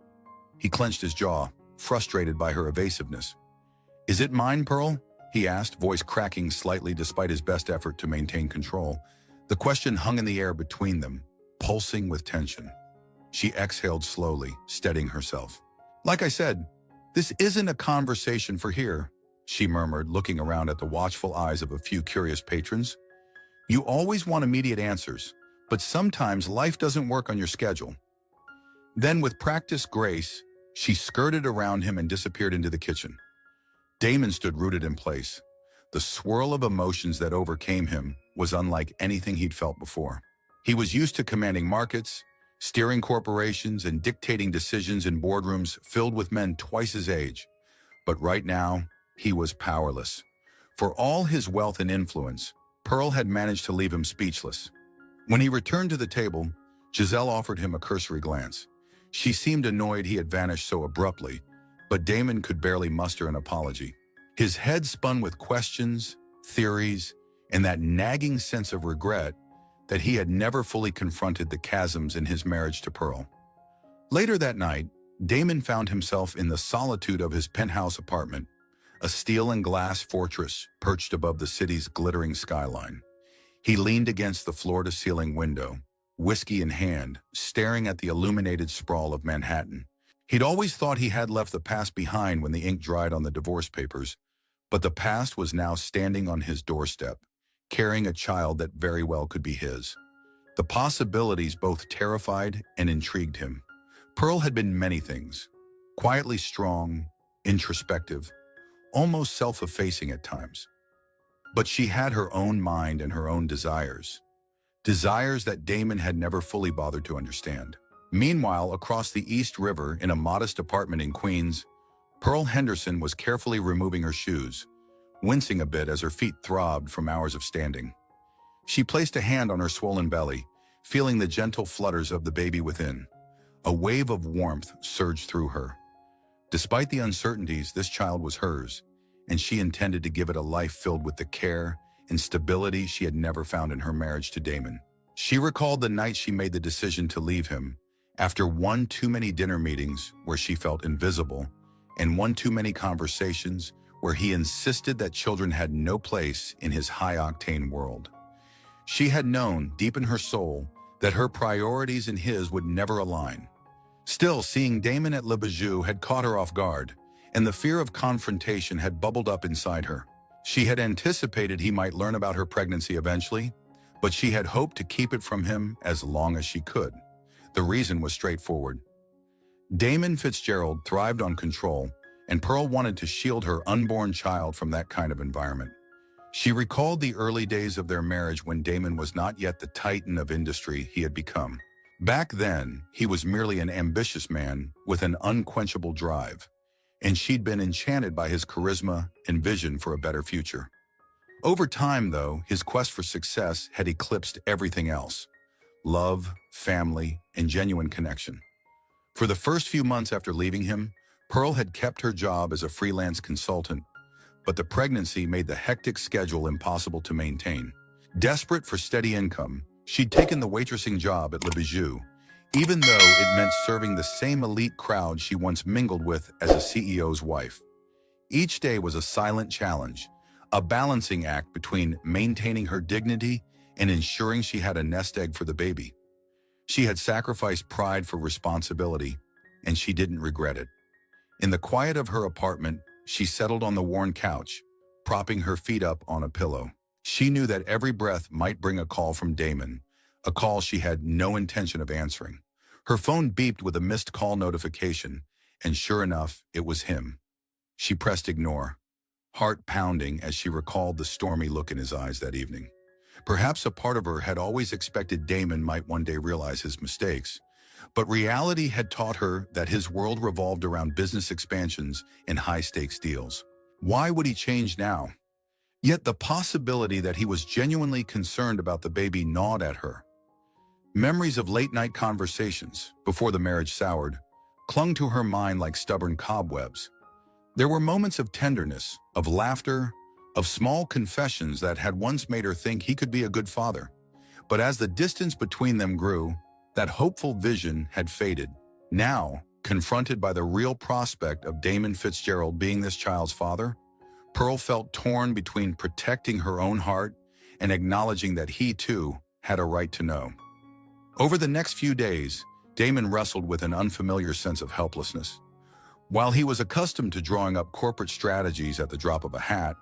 He clenched his jaw, frustrated by her evasiveness. "Is it mine, Pearl?" he asked, voice cracking slightly despite his best effort to maintain control. The question hung in the air between them, pulsing with tension. She exhaled slowly, steadying herself. "Like I said, this isn't a conversation for here," she murmured, looking around at the watchful eyes of a few curious patrons. "You always want immediate answers, but sometimes life doesn't work on your schedule." Then, with practiced grace, she skirted around him and disappeared into the kitchen. Damon stood rooted in place. The swirl of emotions that overcame him was unlike anything he'd felt before. He was used to commanding markets, steering corporations, and dictating decisions in boardrooms filled with men twice his age. But right now, he was powerless. For all his wealth and influence, Pearl had managed to leave him speechless. When he returned to the table, Giselle offered him a cursory glance. She seemed annoyed he had vanished so abruptly, but Damon could barely muster an apology. His head spun with questions, theories, and that nagging sense of regret that he had never fully confronted the chasms in his marriage to Pearl. Later that night, Damon found himself in the solitude of his penthouse apartment, a steel and glass fortress perched above the city's glittering skyline. He leaned against the floor-to-ceiling window, whiskey in hand, staring at the illuminated sprawl of Manhattan. He'd always thought he had left the past behind when the ink dried on the divorce papers, but the past was now standing on his doorstep, carrying a child that very well could be his. The possibilities both terrified and intrigued him. Pearl had been many things, quietly strong, introspective, almost self-effacing at times. But she had her own mind and her own desires that Damon had never fully bothered to understand. Meanwhile, across the East River in a modest apartment in Queens, Pearl Henderson was carefully removing her shoes, wincing a bit as her feet throbbed from hours of standing. She placed a hand on her swollen belly, feeling the gentle flutters of the baby within. A wave of warmth surged through her. Despite the uncertainties, this child was hers, and she intended to give it a life filled with the care and stability she had never found in her marriage to Damon. She recalled the night she made the decision to leave him, after one too many dinner meetings where she felt invisible, and one too many conversations where he insisted that children had no place in his high-octane world. She had known, deep in her soul, that her priorities and his would never align. Still, seeing Damon at Le Bijou had caught her off guard, and the fear of confrontation had bubbled up inside her. She had anticipated he might learn about her pregnancy eventually, but she had hoped to keep it from him as long as she could. The reason was straightforward. Damon Fitzgerald thrived on control, and Pearl wanted to shield her unborn child from that kind of environment. She recalled the early days of their marriage when Damon was not yet the titan of industry he had become. Back then, he was merely an ambitious man with an unquenchable drive, and she'd been enchanted by his charisma and vision for a better future. Over time, though, his quest for success had eclipsed everything else: love, family, and genuine connection. For the first few months after leaving him, Pearl had kept her job as a freelance consultant, but the pregnancy made the hectic schedule impossible to maintain. Desperate for steady income, she'd taken the waitressing job at Le Bijou, even though it meant serving the same elite crowd she once mingled with as a CEO's wife. Each day was a silent challenge, a balancing act between maintaining her dignity and ensuring she had a nest egg for the baby. She had sacrificed pride for responsibility, and she didn't regret it. In the quiet of her apartment, she settled on the worn couch, propping her feet up on a pillow. She knew that every breath might bring a call from Damon, a call she had no intention of answering. Her phone beeped with a missed call notification, and sure enough, it was him. She pressed ignore, heart pounding as she recalled the stormy look in his eyes that evening. Perhaps a part of her had always expected Damon might one day realize his mistakes, but reality had taught her that his world revolved around business expansions and high-stakes deals. Why would he change now? Yet the possibility that he was genuinely concerned about the baby gnawed at her. Memories of late-night conversations, before the marriage soured, clung to her mind like stubborn cobwebs. There were moments of tenderness, of laughter, of small confessions that had once made her think he could be a good father. But as the distance between them grew, that hopeful vision had faded. Now, confronted by the real prospect of Damon Fitzgerald being this child's father, Pearl felt torn between protecting her own heart and acknowledging that he, too, had a right to know. Over the next few days, Damon wrestled with an unfamiliar sense of helplessness. While he was accustomed to drawing up corporate strategies at the drop of a hat,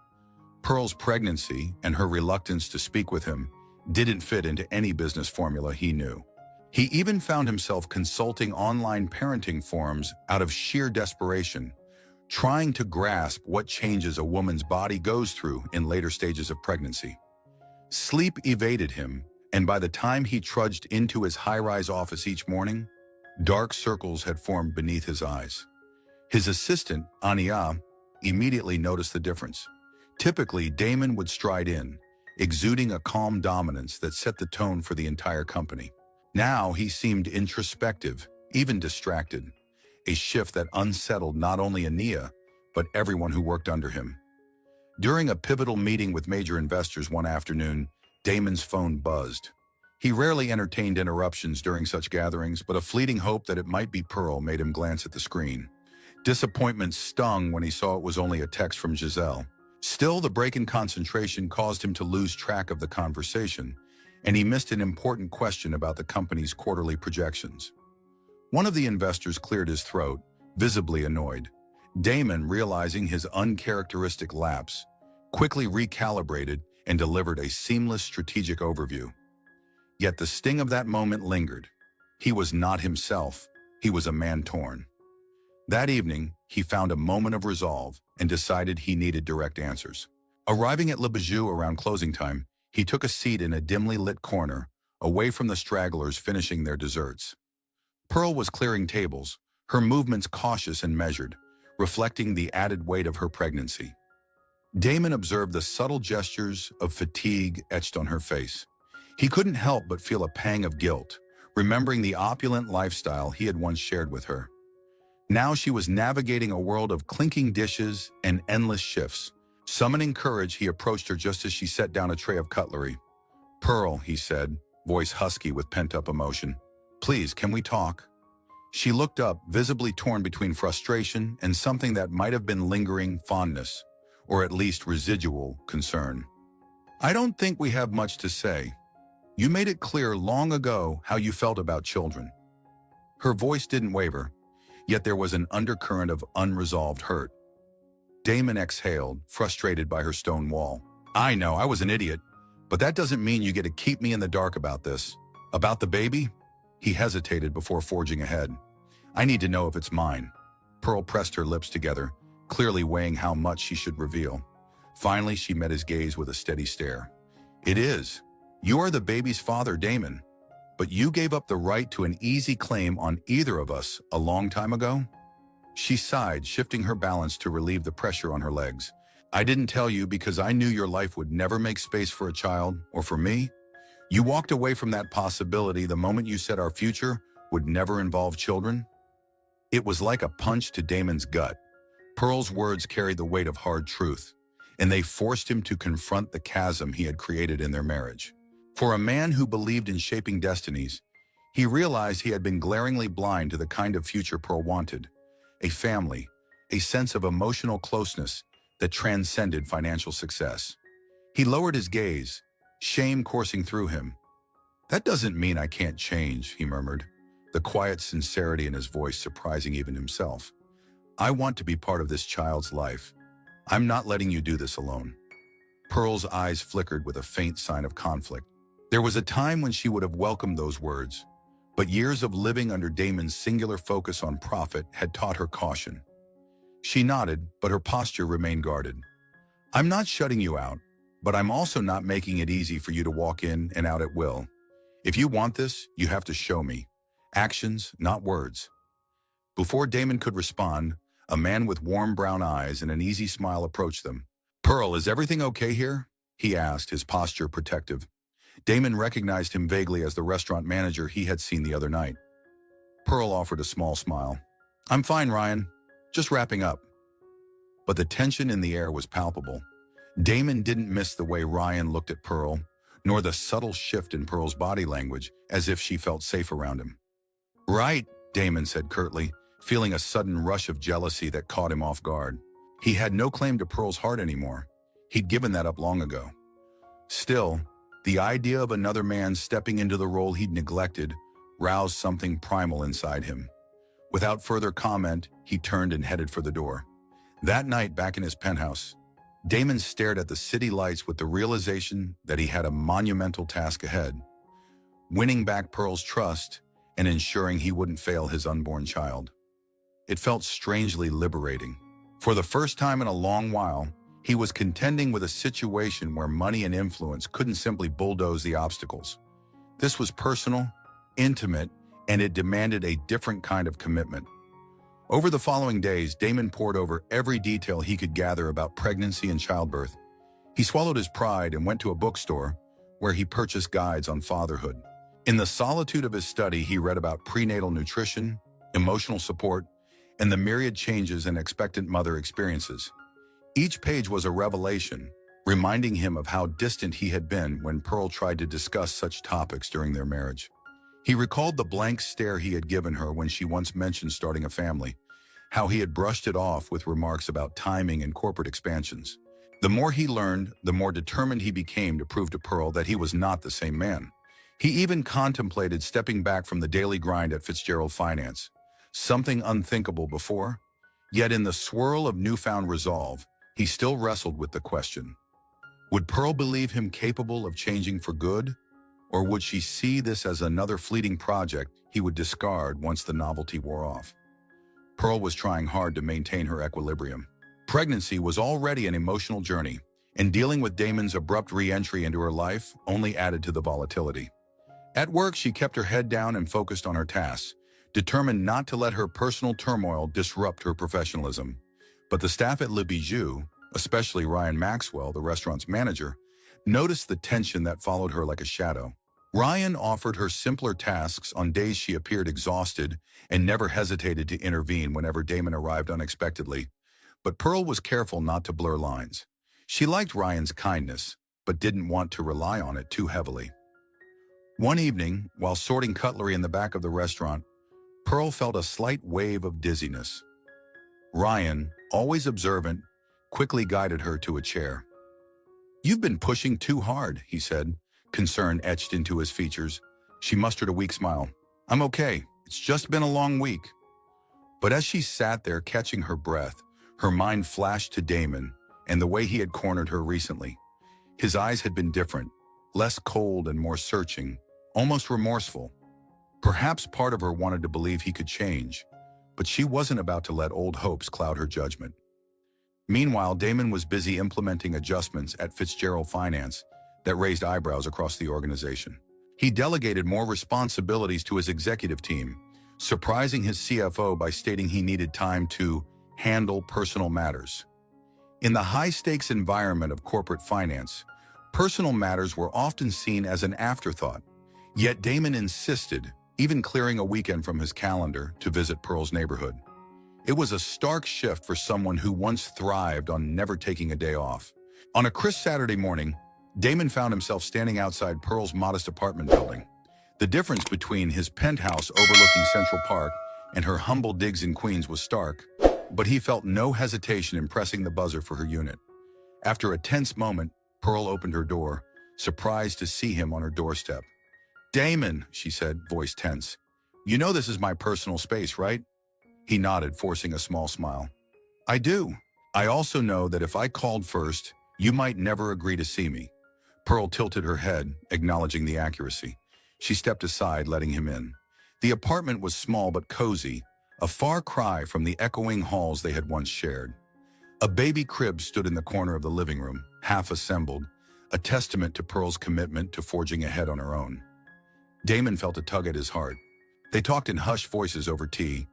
Pearl's pregnancy and her reluctance to speak with him didn't fit into any business formula he knew. He even found himself consulting online parenting forums out of sheer desperation, trying to grasp what changes a woman's body goes through in later stages of pregnancy. Sleep evaded him, and by the time he trudged into his high-rise office each morning, dark circles had formed beneath his eyes. His assistant, Ania, immediately noticed the difference. Typically, Damon would stride in, exuding a calm dominance that set the tone for the entire company. Now he seemed introspective, even distracted, a shift that unsettled not only Ania, but everyone who worked under him. During a pivotal meeting with major investors one afternoon, Damon's phone buzzed. He rarely entertained interruptions during such gatherings, but a fleeting hope that it might be Pearl made him glance at the screen. Disappointment stung when he saw it was only a text from Giselle. Still, the break in concentration caused him to lose track of the conversation, and he missed an important question about the company's quarterly projections. One of the investors cleared his throat, visibly annoyed. Damon, realizing his uncharacteristic lapse, quickly recalibrated and delivered a seamless strategic overview. Yet the sting of that moment lingered. He was not himself. He was a man torn. That evening, he found a moment of resolve and decided he needed direct answers. Arriving at Le Bijou around closing time, he took a seat in a dimly lit corner, away from the stragglers finishing their desserts. Pearl was clearing tables, her movements cautious and measured, reflecting the added weight of her pregnancy. Damon observed the subtle gestures of fatigue etched on her face. He couldn't help but feel a pang of guilt, remembering the opulent lifestyle he had once shared with her. Now she was navigating a world of clinking dishes and endless shifts. Summoning courage, he approached her just as she set down a tray of cutlery. "Pearl," he said, voice husky with pent-up emotion. "Please, can we talk?" She looked up, visibly torn between frustration and something that might have been lingering fondness, or at least residual concern. "I don't think we have much to say. You made it clear long ago how you felt about children." Her voice didn't waver, yet there was an undercurrent of unresolved hurt. Damon exhaled, frustrated by her stone wall. "I know, I was an idiot, but that doesn't mean you get to keep me in the dark about this. About the baby?" He hesitated before forging ahead. "I need to know if it's mine." Pearl pressed her lips together, clearly weighing how much she should reveal. Finally, she met his gaze with a steady stare. It is. You are the baby's father, Damon. But you gave up the right to an easy claim on either of us a long time ago? She sighed, shifting her balance to relieve the pressure on her legs. I didn't tell you because I knew your life would never make space for a child, or for me. You walked away from that possibility the moment you said our future would never involve children. It was like a punch to Damon's gut. Pearl's words carried the weight of hard truth, and they forced him to confront the chasm he had created in their marriage. For a man who believed in shaping destinies, he realized he had been glaringly blind to the kind of future Pearl wanted. A family, a sense of emotional closeness that transcended financial success. He lowered his gaze, shame coursing through him. That doesn't mean I can't change, he murmured, the quiet sincerity in his voice surprising even himself. I want to be part of this child's life. I'm not letting you do this alone. Pearl's eyes flickered with a faint sign of conflict. There was a time when she would have welcomed those words, but years of living under Damon's singular focus on profit had taught her caution. She nodded, but her posture remained guarded. I'm not shutting you out, but I'm also not making it easy for you to walk in and out at will. If you want this, you have to show me. Actions, not words. Before Damon could respond, a man with warm brown eyes and an easy smile approached them. Pearl, is everything okay here? He asked, his posture protective. Damon recognized him vaguely as the restaurant manager he had seen the other night. Pearl offered a small smile. I'm fine, Ryan. Just wrapping up. But the tension in the air was palpable. Damon didn't miss the way Ryan looked at Pearl, nor the subtle shift in Pearl's body language, as if she felt safe around him. Right, Damon said curtly, feeling a sudden rush of jealousy that caught him off guard. He had no claim to Pearl's heart anymore. He'd given that up long ago. Still, the idea of another man stepping into the role he'd neglected roused something primal inside him. Without further comment, he turned and headed for the door. That night, back in his penthouse, Damon stared at the city lights with the realization that he had a monumental task ahead, winning back Pearl's trust and ensuring he wouldn't fail his unborn child. It felt strangely liberating. For the first time in a long while, he was contending with a situation where money and influence couldn't simply bulldoze the obstacles. This was personal, intimate, and it demanded a different kind of commitment. Over the following days, Damon pored over every detail he could gather about pregnancy and childbirth. He swallowed his pride and went to a bookstore where he purchased guides on fatherhood. In the solitude of his study, he read about prenatal nutrition, emotional support, and the myriad changes an expectant mother experiences. Each page was a revelation, reminding him of how distant he had been when Pearl tried to discuss such topics during their marriage. He recalled the blank stare he had given her when she once mentioned starting a family, how he had brushed it off with remarks about timing and corporate expansions. The more he learned, the more determined he became to prove to Pearl that he was not the same man. He even contemplated stepping back from the daily grind at Fitzgerald Finance, something unthinkable before. Yet in the swirl of newfound resolve, he still wrestled with the question. Would Pearl believe him capable of changing for good? Or would she see this as another fleeting project he would discard once the novelty wore off? Pearl was trying hard to maintain her equilibrium. Pregnancy was already an emotional journey, and dealing with Damon's abrupt re-entry into her life only added to the volatility. At work, she kept her head down and focused on her tasks, determined not to let her personal turmoil disrupt her professionalism. But the staff at Le Bijou, especially Ryan Maxwell, the restaurant's manager, noticed the tension that followed her like a shadow. Ryan offered her simpler tasks on days she appeared exhausted and never hesitated to intervene whenever Damon arrived unexpectedly. But Pearl was careful not to blur lines. She liked Ryan's kindness, but didn't want to rely on it too heavily. One evening, while sorting cutlery in the back of the restaurant, Pearl felt a slight wave of dizziness. Ryan, always observant, quickly guided her to a chair. "You've been pushing too hard," he said, concern etched into his features. She mustered a weak smile. "I'm okay. It's just been a long week." But as she sat there catching her breath, her mind flashed to Damon and the way he had cornered her recently. His eyes had been different, less cold and more searching, almost remorseful. Perhaps part of her wanted to believe he could change, but she wasn't about to let old hopes cloud her judgment. Meanwhile, Damon was busy implementing adjustments at Fitzgerald Finance that raised eyebrows across the organization. He delegated more responsibilities to his executive team, surprising his CFO by stating he needed time to handle personal matters. In the high-stakes environment of corporate finance, personal matters were often seen as an afterthought. Yet Damon insisted, even clearing a weekend from his calendar to visit Pearl's neighborhood. It was a stark shift for someone who once thrived on never taking a day off. On a crisp Saturday morning, Damon found himself standing outside Pearl's modest apartment building. The difference between his penthouse overlooking Central Park and her humble digs in Queens was stark, but he felt no hesitation in pressing the buzzer for her unit. After a tense moment, Pearl opened her door, surprised to see him on her doorstep. "Damon," she said, voice tense. "You know this is my personal space, right?" He nodded, forcing a small smile. "I do. I also know that if I called first, you might never agree to see me." Pearl tilted her head, acknowledging the accuracy. She stepped aside, letting him in. The apartment was small but cozy, a far cry from the echoing halls they had once shared. A baby crib stood in the corner of the living room, half assembled, a testament to Pearl's commitment to forging ahead on her own. Damon felt a tug at his heart. They talked in hushed voices over tea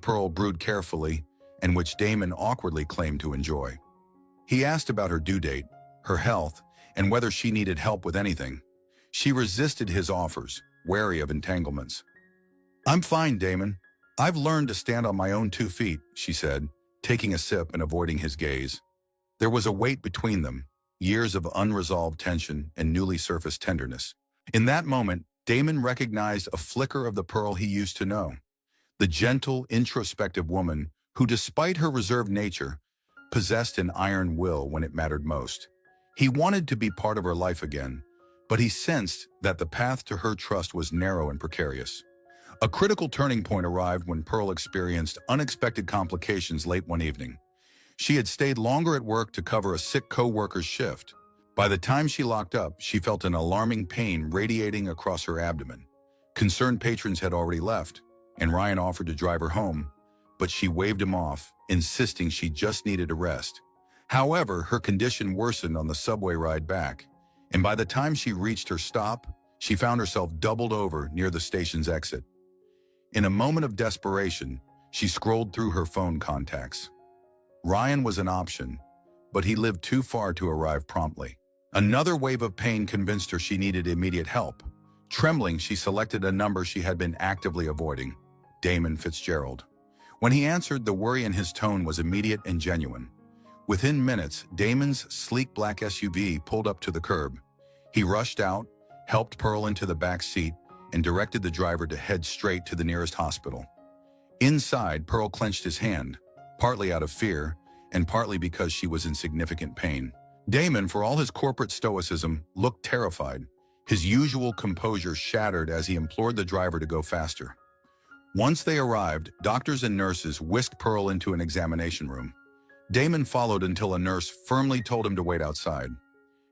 Pearl brewed carefully, and which Damon awkwardly claimed to enjoy. He asked about her due date, her health, and whether she needed help with anything. She resisted his offers, wary of entanglements. "I'm fine, Damon. I've learned to stand on my own 2 feet," she said, taking a sip and avoiding his gaze. There was a weight between them, years of unresolved tension and newly surfaced tenderness. In that moment, Damon recognized a flicker of the Pearl he used to know. The gentle, introspective woman who, despite her reserved nature, possessed an iron will when it mattered most. He wanted to be part of her life again, but he sensed that the path to her trust was narrow and precarious. A critical turning point arrived when Pearl experienced unexpected complications late one evening. She had stayed longer at work to cover a sick co-worker's shift. By the time she locked up, she felt an alarming pain radiating across her abdomen. Concerned patrons had already left, and Ryan offered to drive her home, but she waved him off, insisting she just needed a rest. However, her condition worsened on the subway ride back, and by the time she reached her stop, she found herself doubled over near the station's exit. In a moment of desperation, she scrolled through her phone contacts. Ryan was an option, but he lived too far to arrive promptly. Another wave of pain convinced her she needed immediate help. Trembling, she selected a number she had been actively avoiding: Damon Fitzgerald. When he answered, the worry in his tone was immediate and genuine. Within minutes, Damon's sleek black SUV pulled up to the curb. He rushed out, helped Pearl into the back seat, and directed the driver to head straight to the nearest hospital. Inside, Pearl clenched his hand, partly out of fear, and partly because she was in significant pain. Damon, for all his corporate stoicism, looked terrified, his usual composure shattered as he implored the driver to go faster. Once they arrived, doctors and nurses whisked Pearl into an examination room. Damon followed until a nurse firmly told him to wait outside.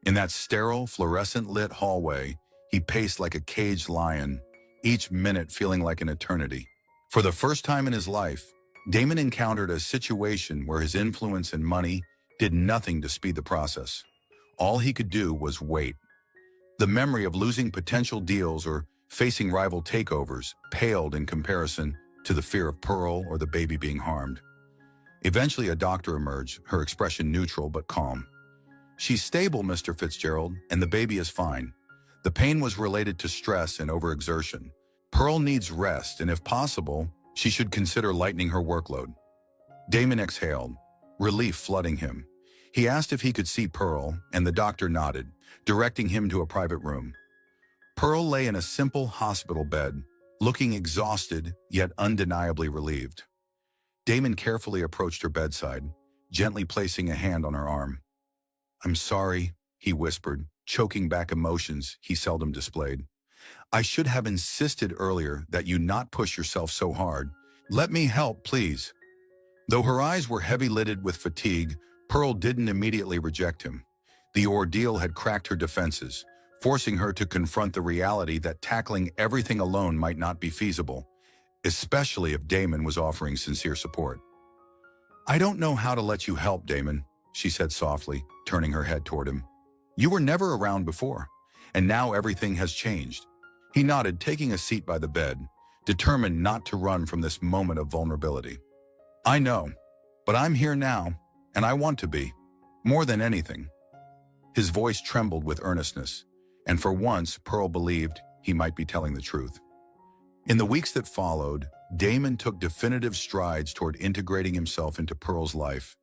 In that sterile, fluorescent-lit hallway, he paced like a caged lion, each minute feeling like an eternity. For the first time in his life, Damon encountered a situation where his influence and money did nothing to speed the process. All he could do was wait. The memory of losing potential deals or facing rival takeovers paled in comparison to the fear of Pearl or the baby being harmed. Eventually, a doctor emerged, her expression neutral but calm. "She's stable, Mr. Fitzgerald, and the baby is fine. The pain was related to stress and overexertion. Pearl needs rest, and if possible, she should consider lightening her workload." Damon exhaled, relief flooding him. He asked if he could see Pearl, and the doctor nodded, directing him to a private room. Pearl lay in a simple hospital bed, looking exhausted yet undeniably relieved. Damon carefully approached her bedside, gently placing a hand on her arm. "I'm sorry," he whispered, choking back emotions he seldom displayed. "I should have insisted earlier that you not push yourself so hard. Let me help, please." Though her eyes were heavy-lidded with fatigue, Pearl didn't immediately reject him. The ordeal had cracked her defenses, forcing her to confront the reality that tackling everything alone might not be feasible, especially if Damon was offering sincere support. "I don't know how to let you help, Damon," she said softly, turning her head toward him. "You were never around before, and now everything has changed." He nodded, taking a seat by the bed, determined not to run from this moment of vulnerability. "I know, but I'm here now, and I want to be, more than anything." His voice trembled with earnestness, and for once Pearl believed he might be telling the truth. In the weeks that followed, Damon took definitive strides toward integrating himself into Pearl's life,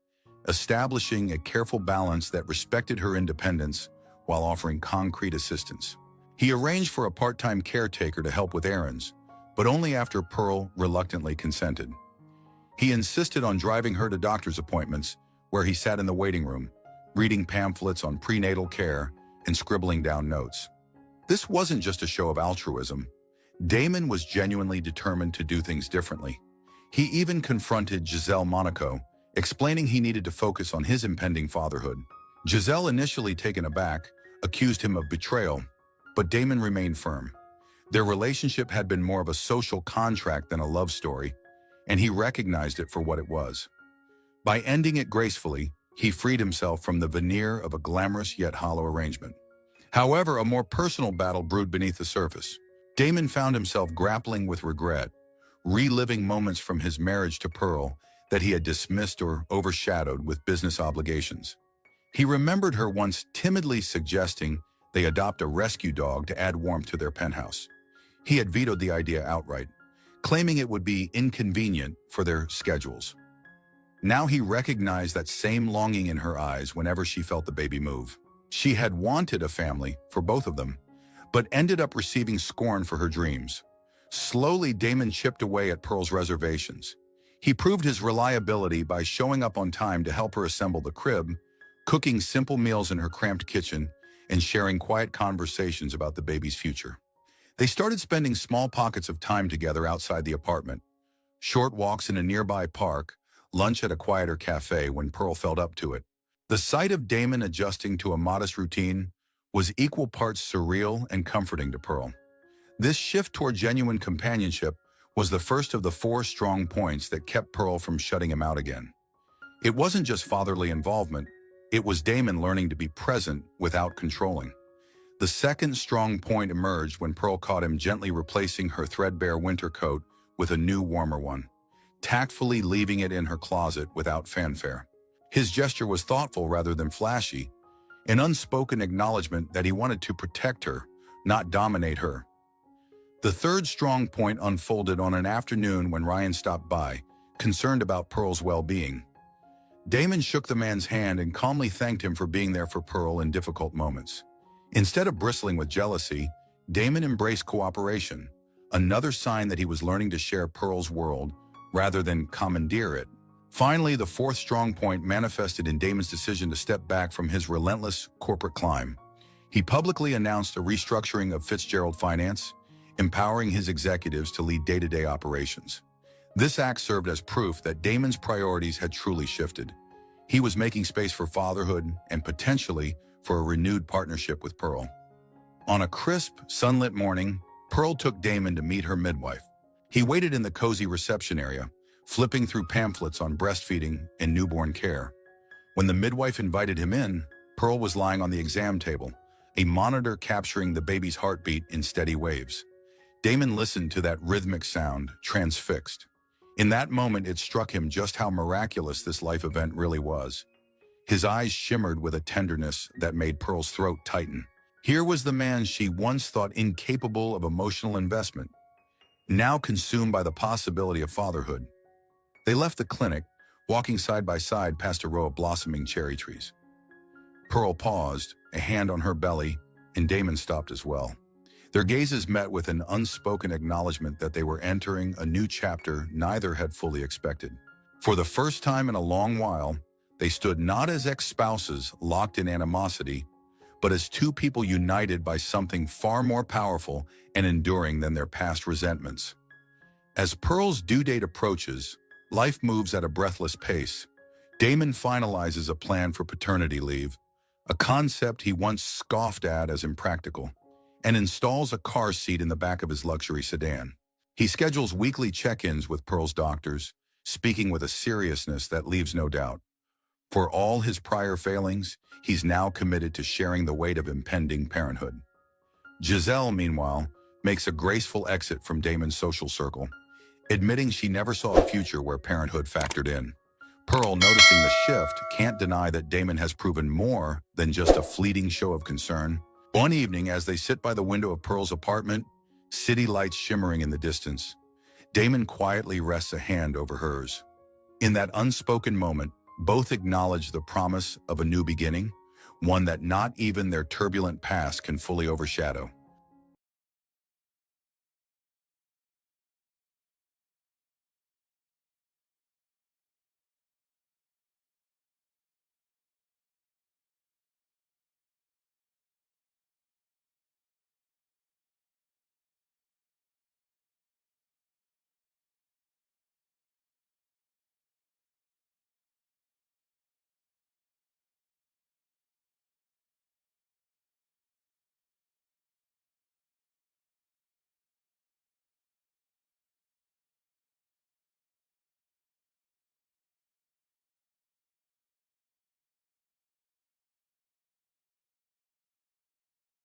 establishing a careful balance that respected her independence while offering concrete assistance. He arranged for a part-time caretaker to help with errands, but only after Pearl reluctantly consented. He insisted on driving her to doctor's appointments, where he sat in the waiting room, reading pamphlets on prenatal care and scribbling down notes. This wasn't just a show of altruism. Damon was genuinely determined to do things differently. He even confronted Giselle Monaco, explaining he needed to focus on his impending fatherhood. Giselle, initially taken aback, accused him of betrayal, but Damon remained firm. Their relationship had been more of a social contract than a love story, and he recognized it for what it was. By ending it gracefully, he freed himself from the veneer of a glamorous yet hollow arrangement. However, a more personal battle brewed beneath the surface. Damon found himself grappling with regret, reliving moments from his marriage to Pearl that he had dismissed or overshadowed with business obligations. He remembered her once timidly suggesting they adopt a rescue dog to add warmth to their penthouse. He had vetoed the idea outright, claiming it would be inconvenient for their schedules. Now he recognized that same longing in her eyes whenever she felt the baby move. She had wanted a family for both of them, but ended up receiving scorn for her dreams. Slowly, Damon chipped away at Pearl's reservations. He proved his reliability by showing up on time to help her assemble the crib, cooking simple meals in her cramped kitchen, and sharing quiet conversations about the baby's future. They started spending small pockets of time together outside the apartment, short walks in a nearby park, lunch at a quieter cafe when Pearl felt up to it. The sight of Damon adjusting to a modest routine was equal parts surreal and comforting to Pearl. This shift toward genuine companionship was the first of the 4 strong points that kept Pearl from shutting him out again. It wasn't just fatherly involvement, it was Damon learning to be present without controlling. The second strong point emerged when Pearl caught him gently replacing her threadbare winter coat with a new, warmer one, tactfully leaving it in her closet without fanfare. His gesture was thoughtful rather than flashy, an unspoken acknowledgement that he wanted to protect her, not dominate her. The third strong point unfolded on an afternoon when Ryan stopped by, concerned about Pearl's well-being. Damon shook the man's hand and calmly thanked him for being there for Pearl in difficult moments. Instead of bristling with jealousy, Damon embraced cooperation, another sign that he was learning to share Pearl's world rather than commandeer it. Finally, the fourth strong point manifested in Damon's decision to step back from his relentless corporate climb. He publicly announced a restructuring of Fitzgerald Finance, empowering his executives to lead day-to-day operations. This act served as proof that Damon's priorities had truly shifted. He was making space for fatherhood and potentially for a renewed partnership with Pearl. On a crisp, sunlit morning, Pearl took Damon to meet her midwife. He waited in the cozy reception area, flipping through pamphlets on breastfeeding and newborn care. When the midwife invited him in, Pearl was lying on the exam table, a monitor capturing the baby's heartbeat in steady waves. Damon listened to that rhythmic sound, transfixed. In that moment, it struck him just how miraculous this life event really was. His eyes shimmered with a tenderness that made Pearl's throat tighten. Here was the man she once thought incapable of emotional investment, now consumed by the possibility of fatherhood. They left the clinic, walking side by side past a row of blossoming cherry trees. Pearl paused, a hand on her belly, and Damon stopped as well. Their gazes met with an unspoken acknowledgement that they were entering a new chapter neither had fully expected. For the first time in a long while, they stood not as ex-spouses locked in animosity, but as two people united by something far more powerful and enduring than their past resentments. As Pearl's due date approaches, life moves at a breathless pace. Damon finalizes a plan for paternity leave, a concept he once scoffed at as impractical, and installs a car seat in the back of his luxury sedan. He schedules weekly check-ins with Pearl's doctors, speaking with a seriousness that leaves no doubt. For all his prior failings, he's now committed to sharing the weight of impending parenthood. Giselle, meanwhile, makes a graceful exit from Damon's social circle, admitting she never saw a future where parenthood factored in. Pearl, noticing the shift, can't deny that Damon has proven more than just a fleeting show of concern. One evening, as they sit by the window of Pearl's apartment, city lights shimmering in the distance, Damon quietly rests a hand over hers. In that unspoken moment, both acknowledge the promise of a new beginning, one that not even their turbulent past can fully overshadow.